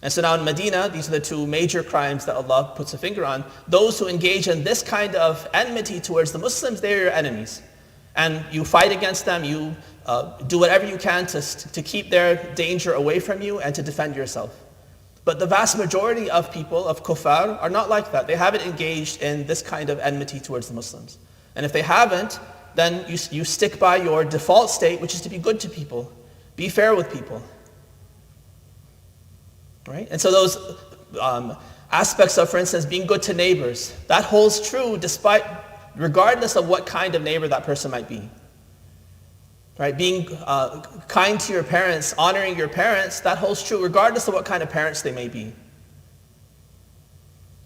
And so now in Medina, these are the two major crimes that Allah puts a finger on. Those who engage in this kind of enmity towards the Muslims, they are your enemies. And you fight against them, you do whatever you can to keep their danger away from you and to defend yourself. But the vast majority of people, of kuffar, are not like that. They haven't engaged in this kind of enmity towards the Muslims. And if they haven't, then you stick by your default state, which is to be good to people. Be fair with people. Right? And so those aspects of, for instance, being good to neighbors, that holds true regardless of what kind of neighbor that person might be. Right? Being kind to your parents, honoring your parents, that holds true regardless of what kind of parents they may be.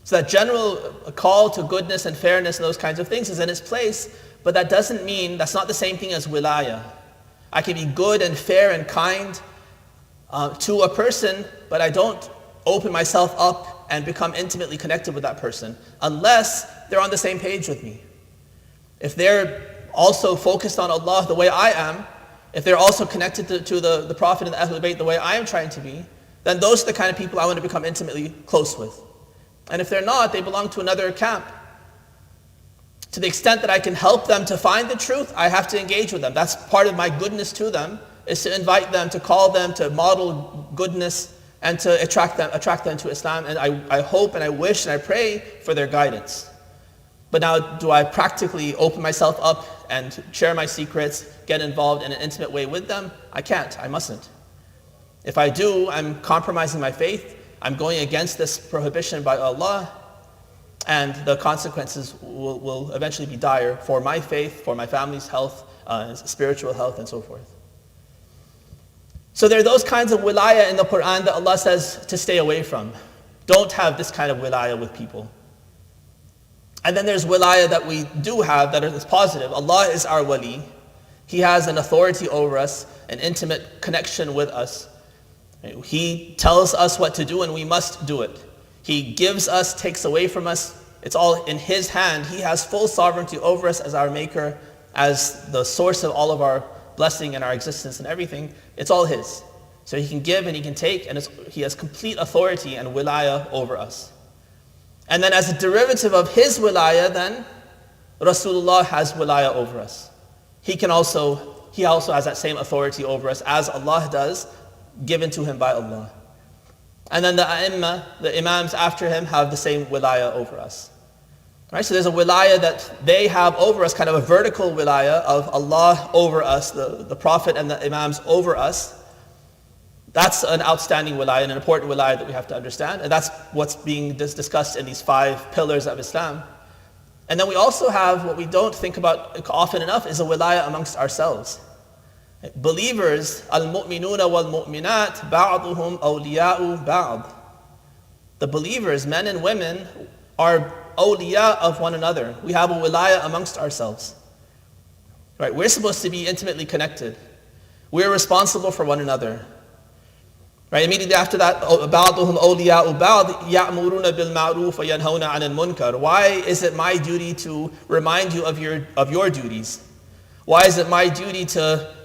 So that general call to goodness and fairness and those kinds of things is in its place, but that doesn't mean, that's not the same thing as wilaya. I can be good and fair and kind to a person, but I don't open myself up and become intimately connected with that person unless they're on the same page with me. If they're also focused on Allah the way I am, if they're also connected to the Prophet and the Ahlul Bayt the way I am trying to be, then those are the kind of people I want to become intimately close with. And if they're not, they belong to another camp. To the extent that I can help them to find the truth, I have to engage with them. That's part of my goodness to them, is to invite them, to call them, to model goodness, and to attract them to Islam. And I hope and I wish and I pray for their guidance. But now, do I practically open myself up and share my secrets, get involved in an intimate way with them? I can't, I mustn't. If I do, I'm compromising my faith. I'm going against this prohibition by Allah. And the consequences will eventually be dire for my faith, for my family's health, spiritual health, and so forth. So there are those kinds of wilayah in the Quran that Allah says to stay away from. Don't have this kind of wilayah with people. And then there's wilayah that we do have that is positive. Allah is our wali. He has an authority over us, an intimate connection with us. He tells us what to do and we must do it. He gives us, takes away from us. It's all in His hand. He has full sovereignty over us as our maker, as the source of all of our blessing and our existence and everything. It's all His. So He can give and He can take, and He has complete authority and wilayah over us. And then as a derivative of His wilayah, then Rasulullah has wilayah over us. He also has that same authority over us as Allah does, given to Him by Allah. And then the A'imma, the Imams after him, have the same wilayah over us. Right? So there's a wilayah that they have over us, kind of a vertical wilayah of Allah over us, the Prophet and the Imams over us. That's an outstanding wilayah, an important wilayah that we have to understand. And that's what's being discussed in these 5 pillars of Islam. And then we also have, what we don't think about often enough, is a wilayah amongst ourselves. Believers, al-mu'minuna wal-mu'minat, ba'duhum awliya'u ba'd. The believers, men and women, are awliya of one another. We have a wilayah amongst ourselves. Right? We're supposed to be intimately connected. We're responsible for one another. Right? Immediately after that, ba'duhum awliya'u ba'd, ya'muruna bil ma'ruf wa yanhawna 'anil munkar. Why is it my duty to remind you of your duties? Why is it my duty to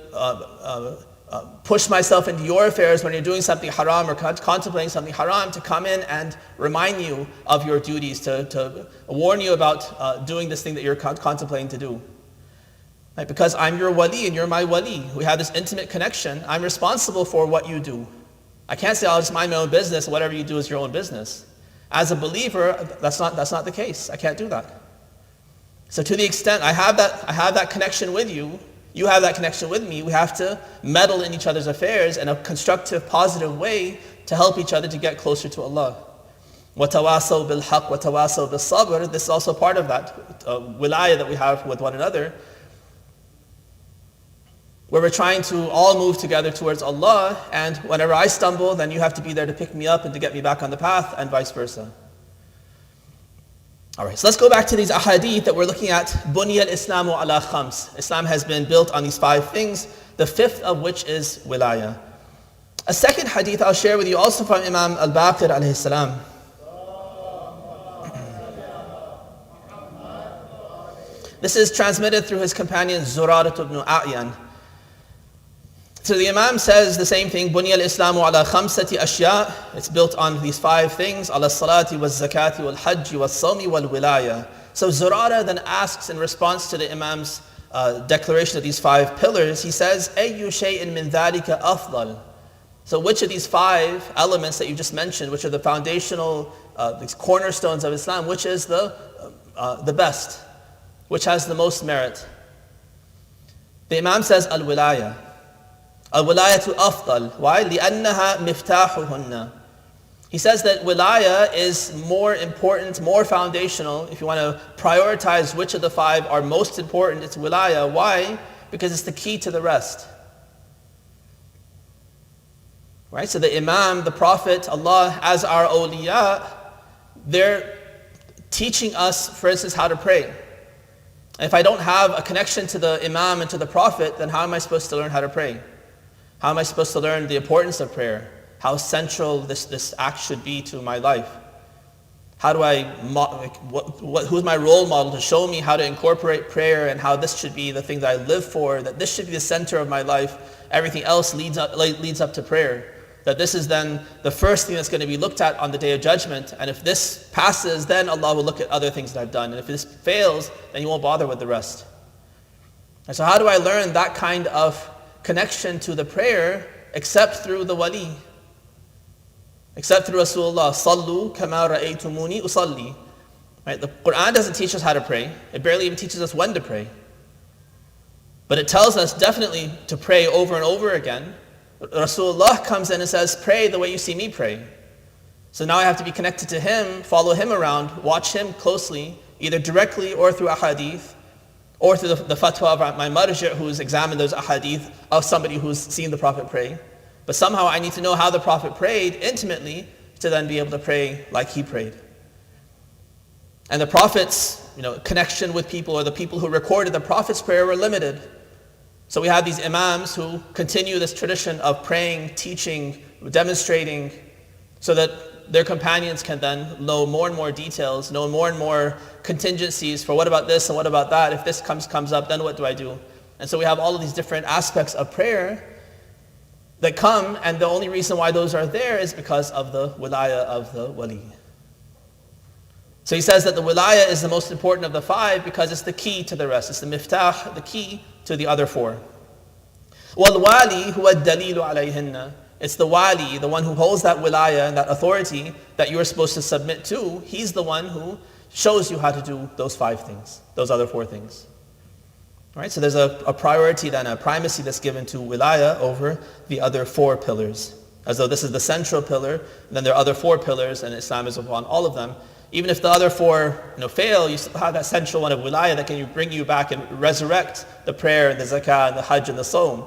push myself into your affairs when you're doing something haram or contemplating something haram, to come in and remind you of your duties, to warn you about doing this thing that you're contemplating to do? Right? Because I'm your wali and you're my wali. We have this intimate connection. I'm responsible for what you do. I can't say, I'll just mind my own business, whatever you do is your own business. As a believer, that's not the case. I can't do that. So to the extent I have that connection with you, you have that connection with me, we have to meddle in each other's affairs in a constructive, positive way to help each other to get closer to Allah. وَتَوَاسَوْا بِالْحَقِّ وَتَوَاسَوْا بِالصَّبْرِ. This is also part of that wilayah that we have with one another, where we're trying to all move together towards Allah, and whenever I stumble, then you have to be there to pick me up and to get me back on the path, and vice versa. Alright, so let's go back to these ahadith that we're looking at. Bunya al-Islamu ala khams. Islam has been built on these 5 things, the 5th of which is wilayah. A second hadith I'll share with you, also from Imam al-Baqir alayhi salam. This is transmitted through his companion Zurarat ibn A'yan. So the Imam says the same thing, Bunya al-Islamu ala khamsati ashya. It's built on these 5 things, ala salati wal zakati wal hajji wal sawmi wal wilaya. So Zurara then asks in response to the Imam's declaration of these 5 pillars, he says, ayyu shay'in min dhalika afdal. So which of these 5 elements that you just mentioned, which are the foundational, these cornerstones of Islam, which is the best, which has the most merit? The Imam says, al-wilaya. Al-wilayatu afdal. Why? لِأَنَّهَا مِفْتَاحُهُنَّ. He says that wilaya is more important, more foundational. If you want to prioritize which of the 5 are most important, it's wilaya. Why? Because it's the key to the rest. Right? So the Imam, the Prophet, Allah as our awliya, they're teaching us, for instance, how to pray. And if I don't have a connection to the Imam and to the Prophet, then how am I supposed to learn how to pray? How am I supposed to learn the importance of prayer? How central this act should be to my life? How do who's my role model to show me how to incorporate prayer and how this should be the thing that I live for, that this should be the center of my life, everything else leads up to prayer. That this is then the first thing that's going to be looked at on the Day of Judgment, and if this passes, then Allah will look at other things that I've done, and if this fails, then He won't bother with the rest. And so how do I learn that kind of connection to the prayer except through the wali, except through Rasulullah? Sallu kama ra'aytumuni usalli. Right? The Quran doesn't teach us how to pray. It barely even teaches us when to pray. But it tells us definitely to pray over and over again. Rasulullah comes in and says, pray the way you see me pray. So now I have to be connected to him, follow him around, watch him closely, either directly or through ahadith, or through the fatwa of my marji' who's examined those ahadith of somebody who's seen the Prophet pray. But somehow I need to know how the Prophet prayed intimately to then be able to pray like he prayed. And the Prophet's connection with people, or the people who recorded the Prophet's prayer, were limited. So we have these imams who continue this tradition of praying, teaching, demonstrating, so that their companions can then know more and more details, know more and more contingencies for what about this and what about that. If this comes up, then what do I do? And so we have all of these different aspects of prayer that come, and the only reason why those are there is because of the wilaya of the wali. So he says that the wilaya is the most important of the five because it's the key to the rest. It's the miftah, the key to the other four. وَالْوَالِي هُوَ الدَّلِيلُ عَلَيْهِنَّ. It's the wali, the one who holds that wilaya and that authority that you are supposed to submit to. He's the one who shows you how to do those five things, those other four things. All right, so there's a priority then, a primacy that's given to wilaya over the other four pillars. As though this is the central pillar, then there are other four pillars, and Islam is upon all of them. Even if the other four fail, you still have that central one of wilaya that can bring you back and resurrect the prayer, and the zakah, and the hajj, and the sawm.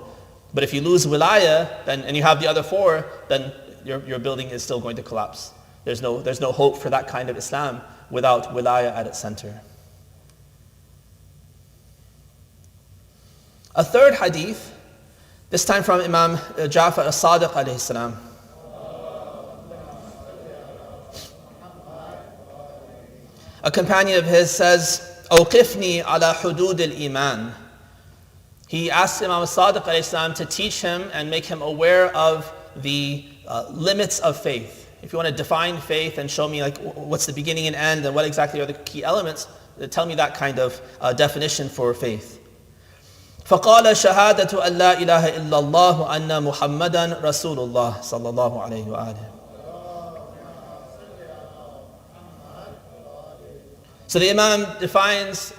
But if you lose wilaya, then, and you have the other four, then your building is still going to collapse. There's no hope for that kind of Islam without wilaya at its center. A third hadith, this time from Imam Ja'far as-Sadiq alayhi salam. A companion of his says, "Awqifni ala hudud al-iman." He asked Imam as-Sadiq alayhi salam to teach him and make him aware of the limits of faith. If you want to define faith and show me what's the beginning and end and what exactly are the key elements, tell me that kind of definition for faith. فقال شهادة أن لا إله إلا الله وأن محمدا رسول الله صلى الله عليه وآله. So the Imam defines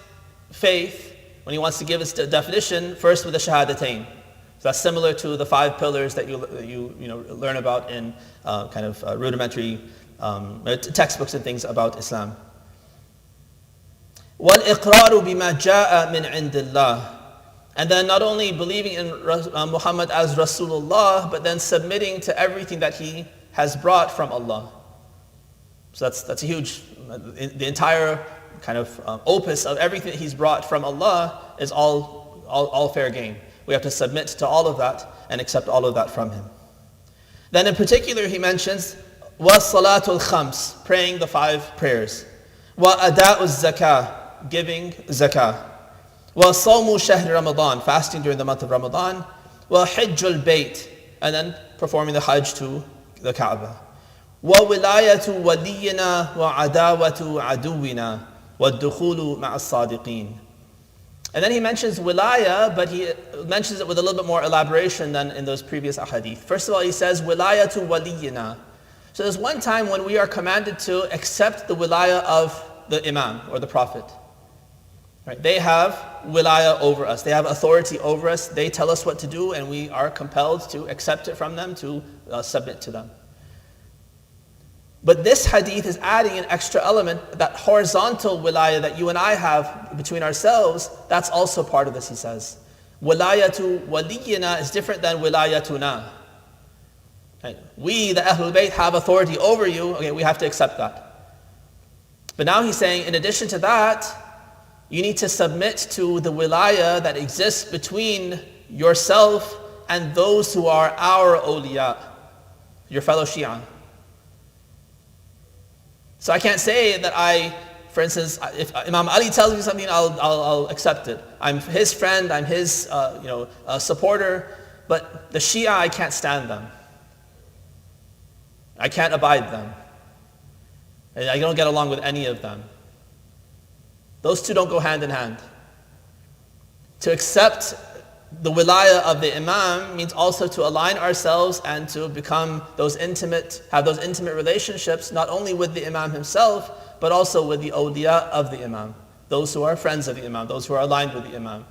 faith when he wants to give its definition first with the shahadatain. So that's similar to the five pillars that you learn about in rudimentary textbooks and things about Islam. وَالْإِقْرَارُ بِمَا جَاءَ مِنْ عِنْدِ اللَّهِ. And then not only believing in Muhammad as Rasulullah, but then submitting to everything that he has brought from Allah. So that's a huge, the entire kind of opus of everything that he's brought from Allah is all fair game. We have to submit to all of that and accept all of that from him. Then in particular he mentions وَالصَّلَاةُ الْخَمْسِ, praying the five prayers. وَأَدَاءُ الزَّكَاةِ, giving zakah. وَصَوْمُ شَهْرِ Ramadan, fasting during the month of Ramadan. وَحِجُّ الْبَيْتِ, and then performing the hajj to the Kaaba. وَوِلَايَةُ وَلِيِّنَا وَعَدَاوَةُ عَدُوِّنَا وَالدُّخُولُ مَعَ الصَّادِقِينَ. And then he mentions wilaya, but he mentions it with a little bit more elaboration than in those previous ahadith. First of all, he says, وِلَايَةُ وَلِيِّنَا. So there's one time when we are commanded to accept the wilaya of the Imam or the Prophet. Right? They have wilaya over us. They have authority over us. They tell us what to do, and we are compelled to accept it from them, to submit to them. But this hadith is adding an extra element, that horizontal wilaya that you and I have between ourselves, that's also part of this, he says. Wilayatu waliyina is different than wilayatuna. Right? We, the Ahlul Bayt, have authority over you. Okay, we have to accept that. But now he's saying, in addition to that, you need to submit to the wilaya that exists between yourself and those who are our awliya, your fellow Shia. So I can't say that for instance, if Imam Ali tells me something, I'll accept it. I'm his friend, I'm his supporter, but the Shia, I can't stand them. I can't abide them. And I don't get along with any of them. Those two don't go hand in hand. To accept the wilaya of the Imam means also to align ourselves and to become have those intimate relationships, not only with the Imam himself, but also with the awliya of the Imam, those who are friends of the Imam, those who are aligned with the Imam.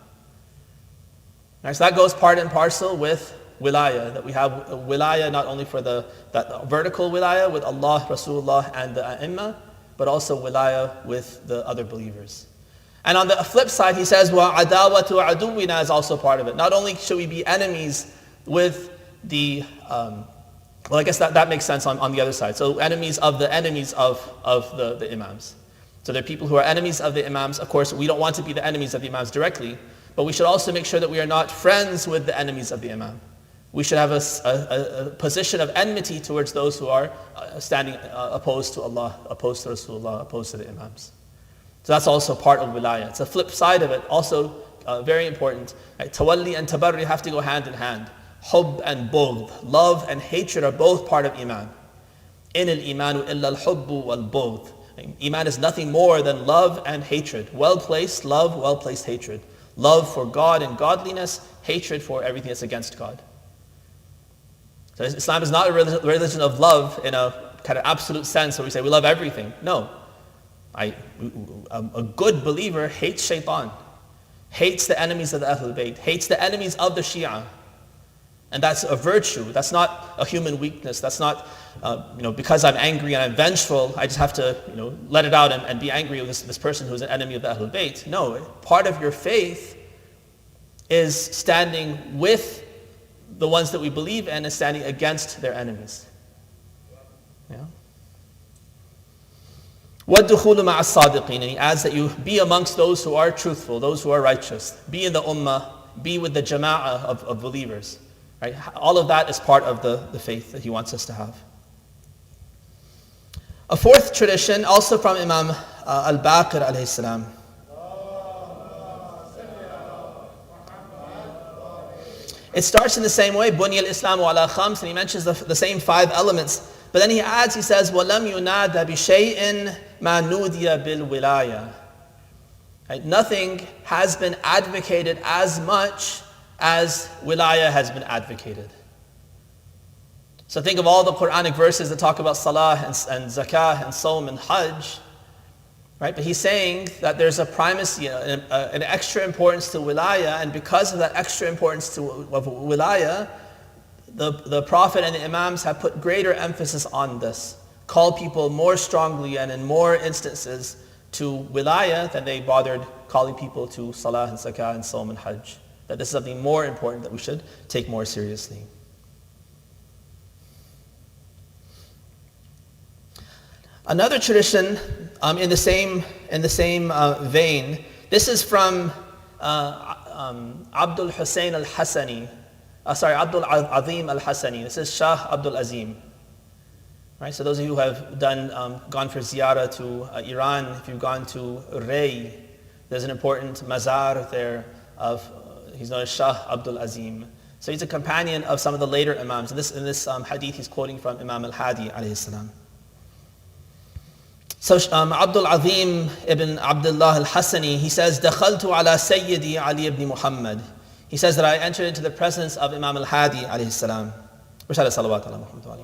Right, so that goes part and parcel with wilaya, that we have wilaya not only for that vertical wilaya with Allah, Rasulullah and the A'imma, but also wilaya with the other believers. And on the flip side, he says, وَعَدَاوَةُ عَدُوِّنَا is also part of it. Not only should we be enemies with the, well, I guess that makes sense on the other side. So enemies of the imams. So there are people who are enemies of the imams. Of course, we don't want to be the enemies of the imams directly, but we should also make sure that we are not friends with the enemies of the imam. We should have a position of enmity towards those who are standing opposed to Allah, opposed to Rasulullah, opposed to the imams. So that's also part of wilayah. It's a flip side of it, also very important. Right? Tawalli and tabarri have to go hand in hand. Hubb and bughd, love and hatred are both part of iman. In al-imanu illa al-hubbu wal-bughd. Iman is nothing more than love and hatred. Well-placed love, well-placed hatred. Love for God and godliness, hatred for everything that's against God. So Islam is not a religion of love in a kind of absolute sense where we say we love everything. No. A good believer hates shaitan, hates the enemies of the Ahlul Bayt, hates the enemies of the Shia. And that's a virtue. That's not a human weakness. That's not, because I'm angry and I'm vengeful, I just have to, let it out and be angry with this person who's an enemy of the Ahlul Bayt. No, part of your faith is standing with the ones that we believe in and standing against their enemies. Yeah. وَالدُّخُولُ مَعَ الصَّادِقِينَ. And he adds that you be amongst those who are truthful, those who are righteous. Be in the ummah, be with the jama'ah of believers. Right? All of that is part of the faith that he wants us to have. A fourth tradition, also from Imam al-Baqir alayhi salam. It starts in the same way, بُنِيَ الْإِسْلَامُ عَلَى خَمْسٍ, and he mentions the same 5 elements. But then he adds, he says, وَلَمْ يُنَادَ بِشَيْءٍ مَا نُودِيَ بِالْوِلَايَةِ. Right? Nothing has been advocated as much as wilayah has been advocated. So think of all the Quranic verses that talk about salah and zakah and sawm and hajj. Right? But he's saying that there's a primacy, an extra importance to wilayah, and because of that extra importance of wilayah, the Prophet and the Imams have put greater emphasis on this. Call people more strongly and in more instances to wilayah than they bothered calling people to salah and zakah and sawm and hajj. That this is something more important that we should take more seriously. Another tradition in the same vein. This is from Abdul Hussein al-Hassani. Abdul Azim al-Hassani. This is Shah Abdul Azim. Right. So those of you who have gone for ziyarah to Iran, if you've gone to Ray, there's an important mazar there of. He's known as Shah Abdul Azim. So he's a companion of some of the later Imams. In this hadith, he's quoting from Imam al-Hadi alayhi salam. So Abdul Azim ibn Abdullah al-Hassani, he says, دَخَلْتُ عَلَى سَيِّدِي عَلِي ibn Muhammad. He says that I entered into the presence of Imam al-Hadi alayhi salam. Rashad salawat ala Muhammad wa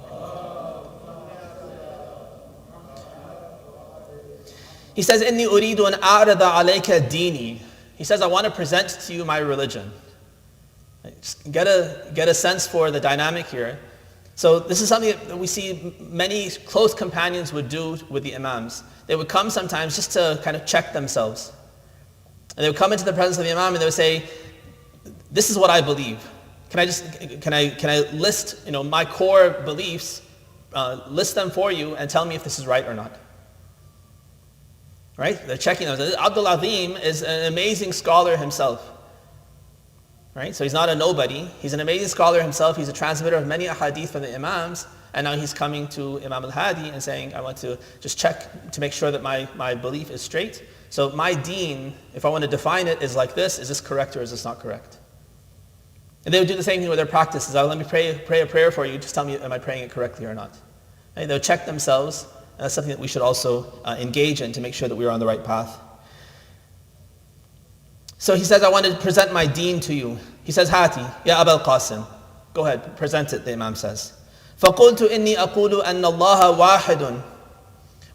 He says, إِنِّي أُرِيدُ أَنْ أَعْرَضَ عَلَيْكَ دِينِي. He says, I want to present to you my religion. Just get a sense for the dynamic here. So this is something that we see many close companions would do with the imams. They would come sometimes just to kind of check themselves. And they would come into the presence of the imam and they would say, this is what I believe. Can I list my core beliefs, list them for you and tell me if this is right or not. Right? They're checking them. Abdul Azim is an amazing scholar himself. Right? So he's not a nobody. He's an amazing scholar himself. He's a transmitter of many ahadith from the imams. And now he's coming to Imam al-Hadi and saying, I want to just check to make sure that my belief is straight. So my deen, if I want to define it, is like this. Is this correct or is this not correct? And they would do the same thing with their practices. Let me pray a prayer for you. Just tell me, am I praying it correctly or not? Right? They'll check themselves. And that's something that we should also engage in to make sure that we are on the right path. So he says, I want to present my deen to you. He says, Hati, Ya Abul Qasim. Go ahead, present it, the Imam says. فَقُلْتُ إِنِّي أَقُولُ أَنَّ اللَّهَ وَاحِدٌ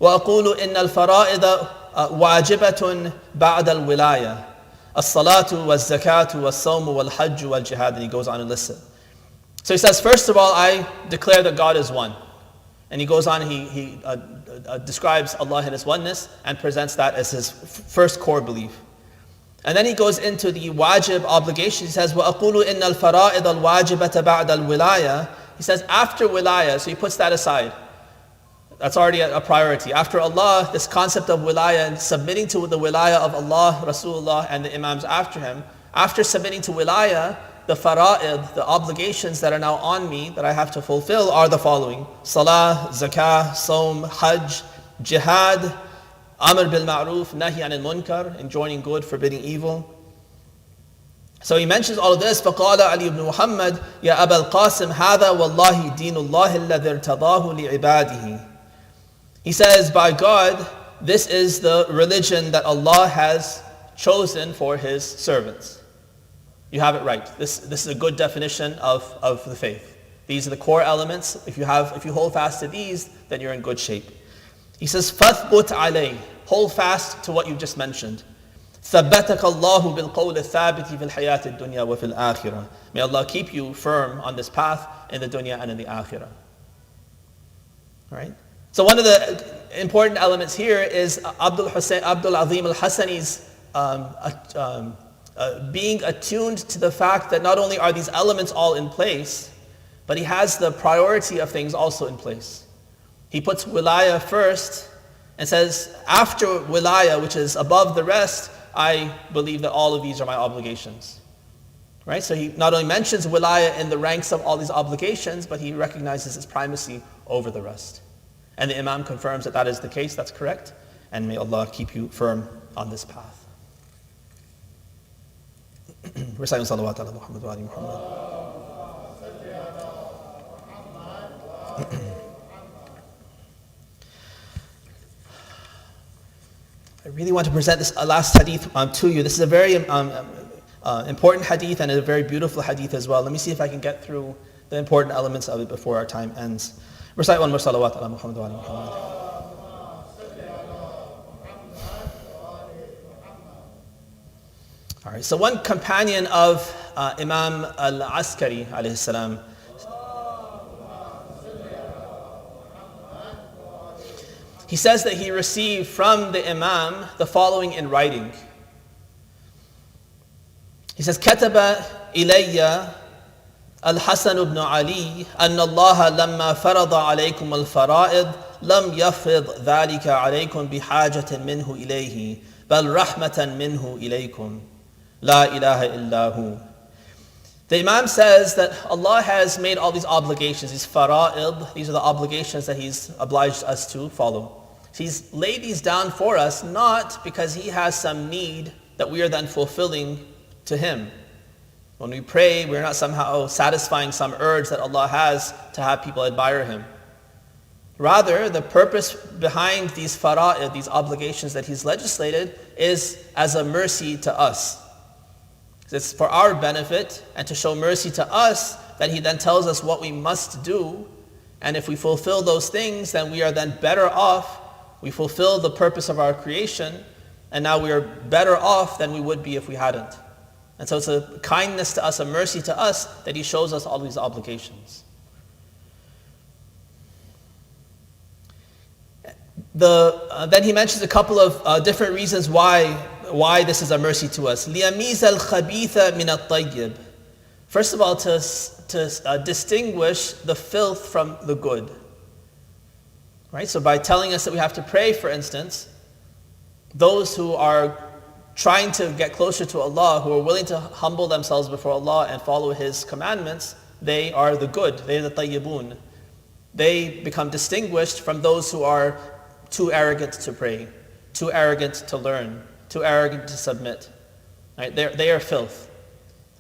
وَأَقُولُ إِنَّ الْفَرَائِضَ وَاجِبَةٌ بَعْدَ الْوِلَايَةِ الصَّلَاةُ وَالزَّكَاةُ وَالصَّوْمُ وَالْحَجُّ وَالْجِهَادِ. And he goes on and lists it. So he says, first of all, I declare that God is one. And he goes on, he describes Allah in His oneness and presents that as his first core belief. And then he goes into the wajib obligation. He says, وَأَقُولُ إِنَّ الْفَرَائِضَ الْوَاجِبَةَ بَعْدَ الْوِلَايَةِ. He says, after wilaya, so he puts that aside. That's already a priority. After Allah, this concept of wilaya and submitting to the wilaya of Allah, Rasulullah, and the imams after him, after submitting to wilaya, the fara'id, the obligations that are now on me that I have to fulfill are the following: salah, zakah, saum, hajj, jihad, amr bil ma'ruf, nahi anil munkar, enjoining good, forbidding evil. So he mentions all of this. فَقَالَ عَلِي بْنُ مُحَمَّدٍ يَا أَبَا الْقَاسِمِ هَذَا وَاللَّهِ دِينُ اللَّهِ الَّذِي ارْتَضَاهُ لِعِبَادِهِ. He says, by God, this is the religion that Allah has chosen for His servants. You have it right. This is a good definition of the faith. These are the core elements. If you hold fast to these, then you're in good shape. He says, فَثْبُتْ عَلَيْهِ. Hold fast to what you just mentioned. ثَبَّتَكَ اللَّهُ بِالْقَوْلِ الثَّابِتِ فِي الْحَيَاةِ الدُّنْيَا وَفِي الْآخِرَةِ. May Allah keep you firm on this path in the dunya and in the akhirah. All right? So one of the important elements here is Abdul Azim al-Hassani's being attuned to the fact that not only are these elements all in place, but he has the priority of things also in place. He puts wilaya first and says, after wilaya, which is above the rest, I believe that all of these are my obligations. Right? So he not only mentions wilaya in the ranks of all these obligations, but he recognizes its primacy over the rest. And the Imam confirms that that is the case, that's correct, and may Allah keep you firm on this path. Reciting salawat ala Muhammad wa ali Muhammad. I really want to present this last hadith to you. This is a very important hadith and a very beautiful hadith as well. Let me see if I can get through the important elements of it before our time ends. Recite one more salawat ala Muhammad wa ali Muhammad. All right, so one companion of Imam al-Askari alayhi salam, he says that he received from the Imam the following in writing. He says, كتب إلي الحسن بن علي أن الله لما فرض عليكم الفرائض لم يفرض ذلك عليكم بحاجة منه إليه بل رحمة منه إليكم لا إله إلا هو. The Imam says that Allah has made all these obligations, these fara'id, these are the obligations that He's obliged us to follow. He's laid these down for us not because He has some need that we are then fulfilling to Him. When we pray, we're not somehow satisfying some urge that Allah has to have people admire Him. Rather, the purpose behind these fara'id, these obligations that He's legislated, is as a mercy to us. It's for our benefit and to show mercy to us that He then tells us what we must do. And if we fulfill those things, then we are then better off. We fulfill the purpose of our creation, and now we are better off than we would be if we hadn't. And so it's a kindness to us, a mercy to us, that He shows us all these obligations. Then he mentions a couple of different reasons why this is a mercy to us. لِيَمِيزَ الْخَبِيثَ مِنَ الطَّيِّبِ. First of all, to distinguish the filth from the good. Right? So by telling us that we have to pray, for instance, those who are trying to get closer to Allah, who are willing to humble themselves before Allah and follow His commandments, they are the good, they are the tayyibun. They become distinguished from those who are too arrogant to pray, too arrogant to learn, too arrogant to submit. Right? They are filth.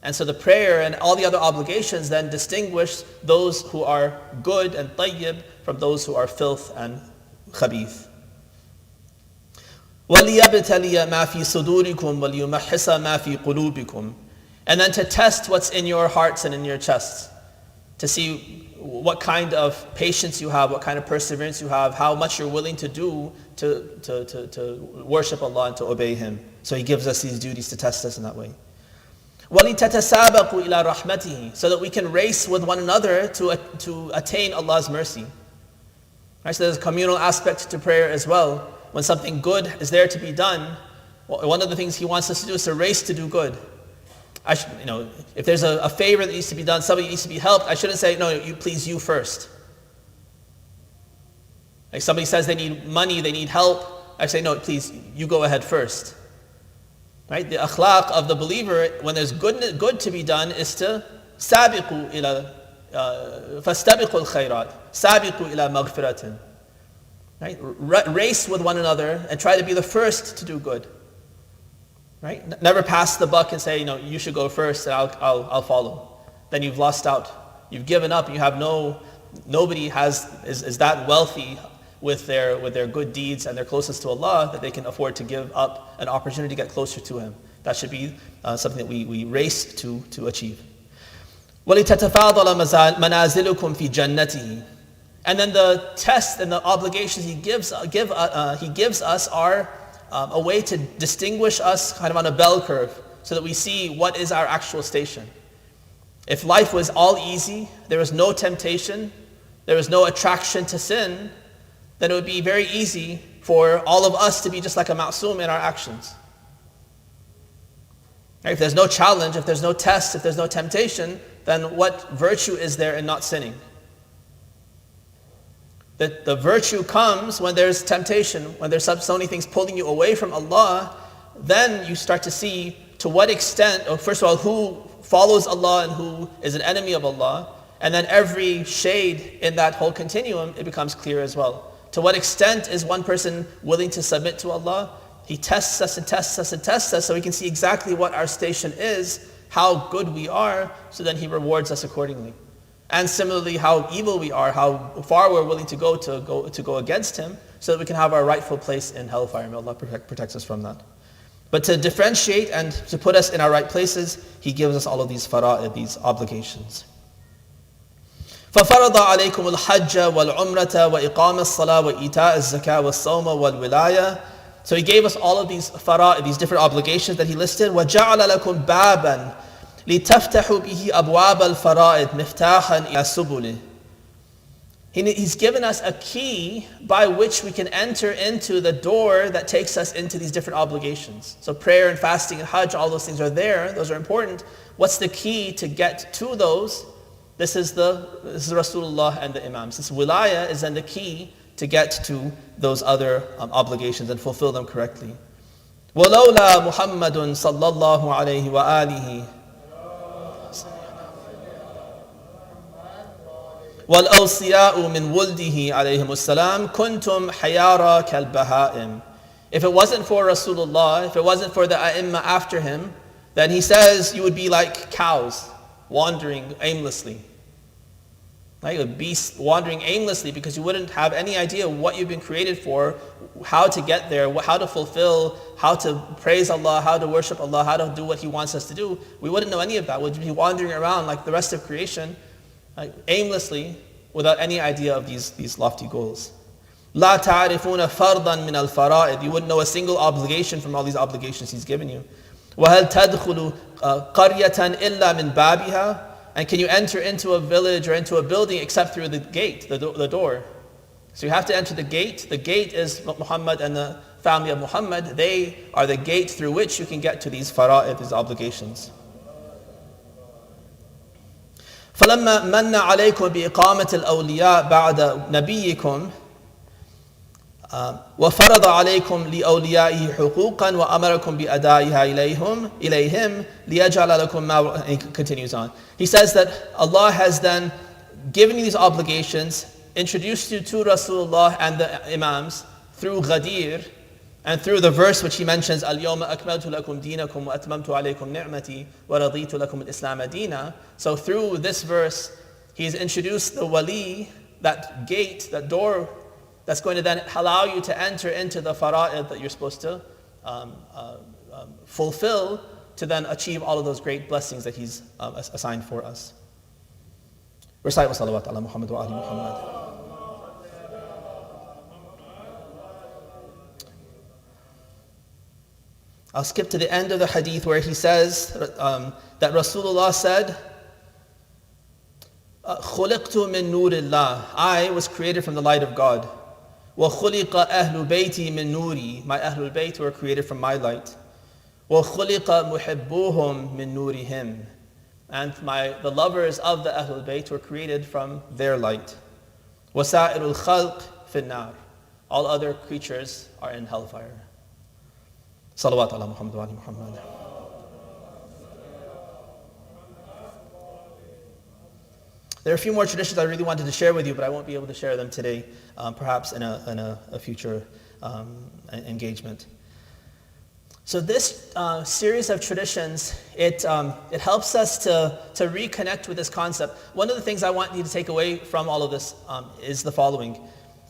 And so the prayer and all the other obligations then distinguish those who are good and tayyib from those who are filth and khabith. وَلِيَبْتَلِيَ مَا فِي صُدُورِكُمْ وَلِيُمَحِّصَ مَا فِي قُلُوبِكُمْ. And then to test what's in your hearts and in your chests, to see what kind of patience you have, what kind of perseverance you have, how much you're willing to do to worship Allah and to obey Him. So He gives us these duties to test us in that way. وَلِتَتَسَابَقُوا إِلَى رَحْمَتِهِ, so that we can race with one another to attain Allah's mercy. Right, so there's a communal aspect to prayer as well. When something good is there to be done, one of the things He wants us to do is to race to do good. If there's a favor that needs to be done, somebody needs to be helped, I shouldn't say, no, you first. Like somebody says they need money, they need help, I say, no, please, you go ahead first. Right? The akhlaq of the believer, when there's good to be done, is to sabiqu ila fastabiqu al-khayrat, sabiqu ila maghfiratin. Right? Race with one another and try to be the first to do good. Right? Never pass the buck and say, you should go first and I'll follow. Then you've lost out. You've given up. You have nobody is that wealthy with their good deeds and their closest to Allah that they can afford to give up an opportunity to get closer to Him. That should be something that we race to achieve. وَلِتَتَفَاضَلَ مَنَازِلُكُمْ فِي جَنَّتِهِ. And then the test and the obligations He gives us are a way to distinguish us kind of on a bell curve so that we see what is our actual station. If life was all easy, there was no temptation, there was no attraction to sin, then it would be very easy for all of us to be just like a ma'soom in our actions. Right? If there's no challenge, if there's no test, if there's no temptation, then what virtue is there in not sinning? The virtue comes when there's temptation, when there's so many things pulling you away from Allah. Then you start to see to what extent, first of all, who follows Allah and who is an enemy of Allah. And then every shade in that whole continuum, it becomes clear as well. To what extent is one person willing to submit to Allah? He tests us and tests us and tests us so we can see exactly what our station is, how good we are, so then He rewards us accordingly. And similarly, how evil we are, how far we're willing to go against Him, so that we can have our rightful place in hellfire. May Allah protects us from that. But to differentiate and to put us in our right places, He gives us all of these fara'id, these obligations. فَفَرَضَ عَلَيْكُمُ الْحَجَّ وَالْعُمْرَةَ وَإِقَامَ الصَّلَاةِ وَإِيتَاءَ الزَّكَاةِ وَالصَّوْمَ وَالْوِلَايَةِ. So He gave us all of these fara'id, these different obligations that He listed. وَجَعَلَ لَكُمْ بَابًا لِتَفْتَحُوا بِهِ أَبْوَابَ الْفَرَائِدِ مِفْتَاحًا إِلَى سُبُلِهِ. He's given us a key by which we can enter into the door that takes us into these different obligations. So prayer and fasting and hajj, all those things are there. Those are important. What's the key to get to those? This is Rasulullah and the Imams. This wilayah is then the key to get to those other obligations and fulfill them correctly. وَلَوْلَا مُحَمَّدٌ صَلَّى اللَّهُ عَلَيْهِ وَآلِهِ وَالْأَوْصِيَاءُ مِنْ وُلْدِهِ عَلَيْهِمُ السَّلَامُ كُنْتُمْ حَيَارَى كَالْبَهَائِمِ. If it wasn't for Rasulullah, if it wasn't for the A'imma after him, then he says you would be like cows, wandering aimlessly. Like a beast wandering aimlessly because you wouldn't have any idea what you've been created for, how to get there, how to fulfill, how to praise Allah, how to worship Allah, how to do what He wants us to do. We wouldn't know any of that. We'd be wandering around like the rest of creation, aimlessly, without any idea of these lofty goals. لا تعرفون فرضا من الفرائض. You wouldn't know a single obligation from all these obligations He's given you. وهل تدخل قرية إلا من بابها. And can you enter into a village or into a building except through the gate, the door? So you have to enter the gate. The gate is Muhammad and the family of Muhammad. They are the gate through which you can get to these fara'id, these obligations. فَلَمَّا مَنَّ عَلَيْكُمْ بِإِقَامَةِ الْأَوْلِيَاءِ بَعْدَ نَبِيِّكُمْ وَفَرَضَ عَلَيْكُمْ لِأَوْلِيَائِهِ حُقُوقًا وَأَمَرَكُمْ بِأَدَائِهَا إِلَيْهِمْ لِيَجْعَلَ لَكُمْ مَا. He continues on. He says that Allah has then given you these obligations, introduced you to Rasulullah and the Imams through Ghadeer, and through the verse which he mentions, الْيَوْمَ أَكْمَلْتُ لَكُمْ دِينَكُمْ وَأَتْمَمْتُ عَلَيْكُمْ نِعْمَتِي وَرَضِيتُ لَكُمُ الْإِسْلَامَ دِينًا. So through this verse, he's introduced the wali, that gate, that door, that's going to then allow you to enter into the fara'id that you're supposed to fulfill to then achieve all of those great blessings that He's assigned for us. Recite wa salawat ala Muhammad wa ali Muhammad. I'll skip to the end of the hadith where he says that Rasulullah said, خُلِقْتُ مِن نُورِ اللَّهِ, I was created from the light of God. وَخُلِقَ أَهْلُ بَيْتِي مِن نُورِي, my Ahlul Bayt were created from my light. وَخُلِقَ مُحِبُّوهُم مِن نُورِهِمْ, and the lovers of the Ahlul Bayt were created from their light. وَسَائِرُ الْخَلْقِ فِي النَّارِ, all other creatures are in hellfire. Salawat ala Muhammad wa ali Muhammad. There are a few more traditions I really wanted to share with you, but I won't be able to share them today, perhaps in a future engagement. So this series of traditions, it helps us to reconnect with this concept. One of the things I want you to take away from all of this is the following.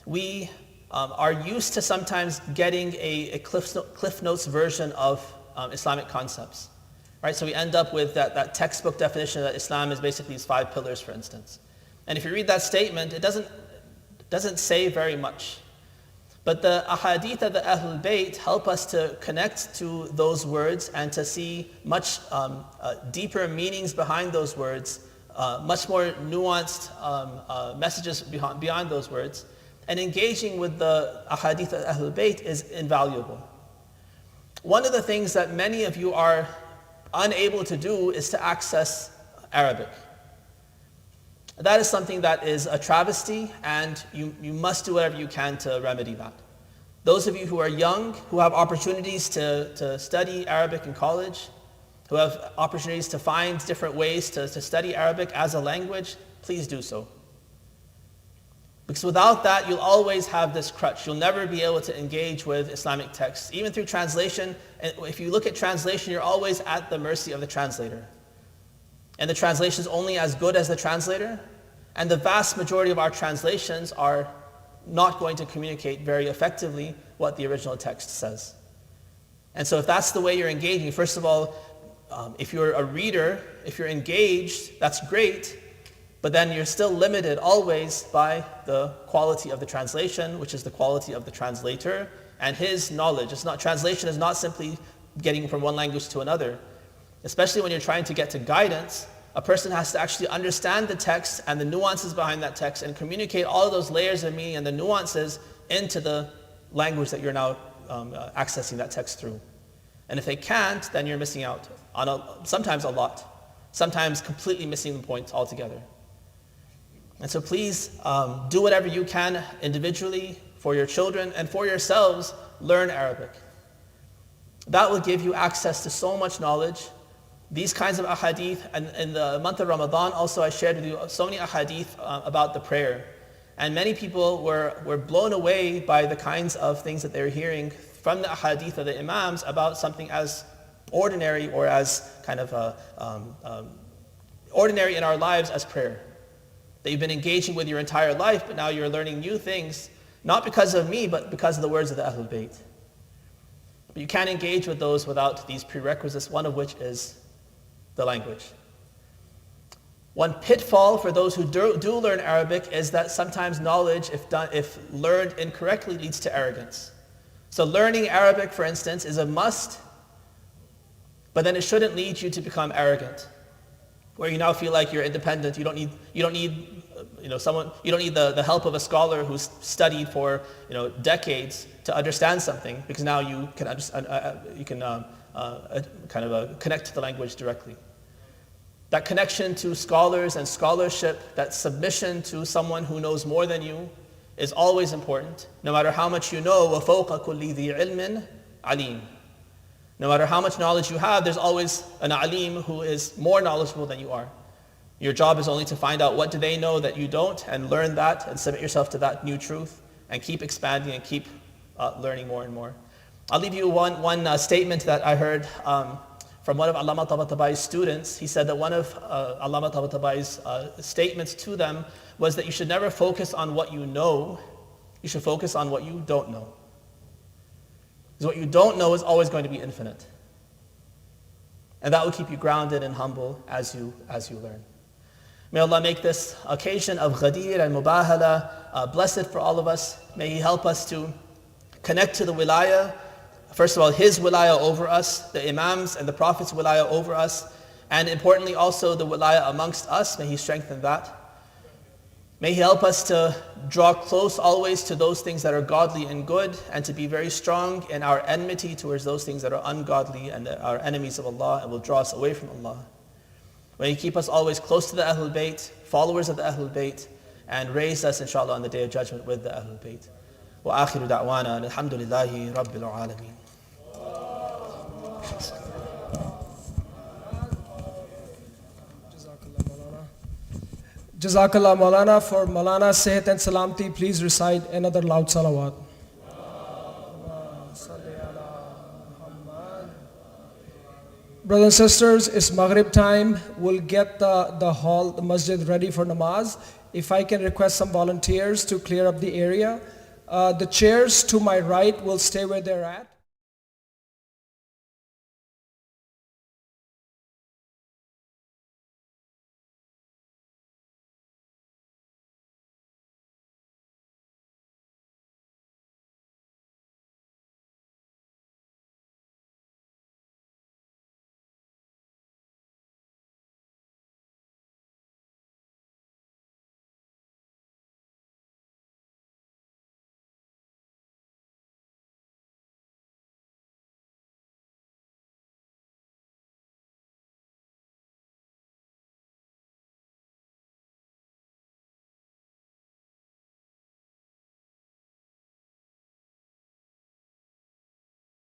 We are used to sometimes getting a Cliff Notes version of Islamic concepts. Right? So we end up with that textbook definition that Islam is basically these 5 pillars, for instance. And if you read that statement, it doesn't say very much. But the ahadith of the Ahlul Bayt help us to connect to those words and to see much deeper meanings behind those words, much more nuanced messages beyond those words. And engaging with the ahadith of Ahlul Bayt is invaluable. One of the things that many of you are unable to do is to access Arabic. That is something that is a travesty, and you must do whatever you can to remedy that. Those of you who are young, who have opportunities to study Arabic in college, who have opportunities to find different ways to study Arabic as a language, please do so. Because without that, you'll always have this crutch. You'll never be able to engage with Islamic texts. Even through translation, and if you look at translation, you're always at the mercy of the translator. And the translation is only as good as the translator. And the vast majority of our translations are not going to communicate very effectively what the original text says. And so if that's the way you're engaging, first of all, if you're a reader, if you're engaged, that's great. But then you're still limited always by the quality of the translation, which is the quality of the translator and his knowledge. Translation is not simply getting from one language to another. Especially when you're trying to get to guidance, a person has to actually understand the text and the nuances behind that text and communicate all of those layers of meaning and the nuances into the language that you're now accessing that text through. And if they can't, then you're missing out on sometimes a lot, sometimes completely missing the point altogether. And so please do whatever you can individually for your children and for yourselves, learn Arabic. That will give you access to so much knowledge. These kinds of ahadith, and in the month of Ramadan also I shared with you so many ahadith about the prayer. And many people were blown away by the kinds of things that they were hearing from the ahadith of the imams about something as ordinary or as kind of ordinary in our lives as prayer. That you've been engaging with your entire life, but now you're learning new things, not because of me, but because of the words of the Ahlul Bayt. But you can't engage with those without these prerequisites, one of which is the language. One pitfall for those who do learn Arabic is that sometimes knowledge, if learned incorrectly, leads to arrogance. So learning Arabic, for instance, is a must, but then it shouldn't lead you to become arrogant, where you now feel like you're independent. You don't need the help of a scholar who's studied for decades to understand something, because now you can connect to the language directly. That connection to scholars and scholarship, that submission to someone who knows more than you, is always important. No matter how much you know, وَفَوْقَ كُلِّ ذِي عِلْمٍ عَلِيمٍ. No matter how much knowledge you have, there's always an alim who is more knowledgeable than you are. Your job is only to find out what do they know that you don't, and learn that and submit yourself to that new truth and keep expanding and keep learning more and more. I'll leave you one statement that I heard from one of Allama Tabatabai's students. He said that one of Allama Tabatabai's statements to them was that you should never focus on what you know, you should focus on what you don't know. Because what you don't know is always going to be infinite. And that will keep you grounded and humble as you learn. May Allah make this occasion of Ghadeer and Mubahila blessed for all of us. May He help us to connect to the wilayah first of all, His wilayah over us, the Imams and the Prophet's wilayah over us, and importantly also the wilayah amongst us. May He strengthen that. May He help us to draw close always to those things that are godly and good, and to be very strong in our enmity towards those things that are ungodly and that are enemies of Allah and will draw us away from Allah. May He keep us always close to the Ahlul Bayt, followers of the Ahlul Bayt, and raise us inshallah on the Day of Judgment with the Ahlul Bayt. Wa akhiru da'wana alhamdulillahi rabbil alameen. Jazakallah Maulana. For Maulana Sehat and Salamti, please recite another loud salawat. Brothers and sisters, it's Maghrib time. We'll get the hall, the masjid ready for namaz. If I can request some volunteers to clear up the area. The chairs to my right will stay where they're at.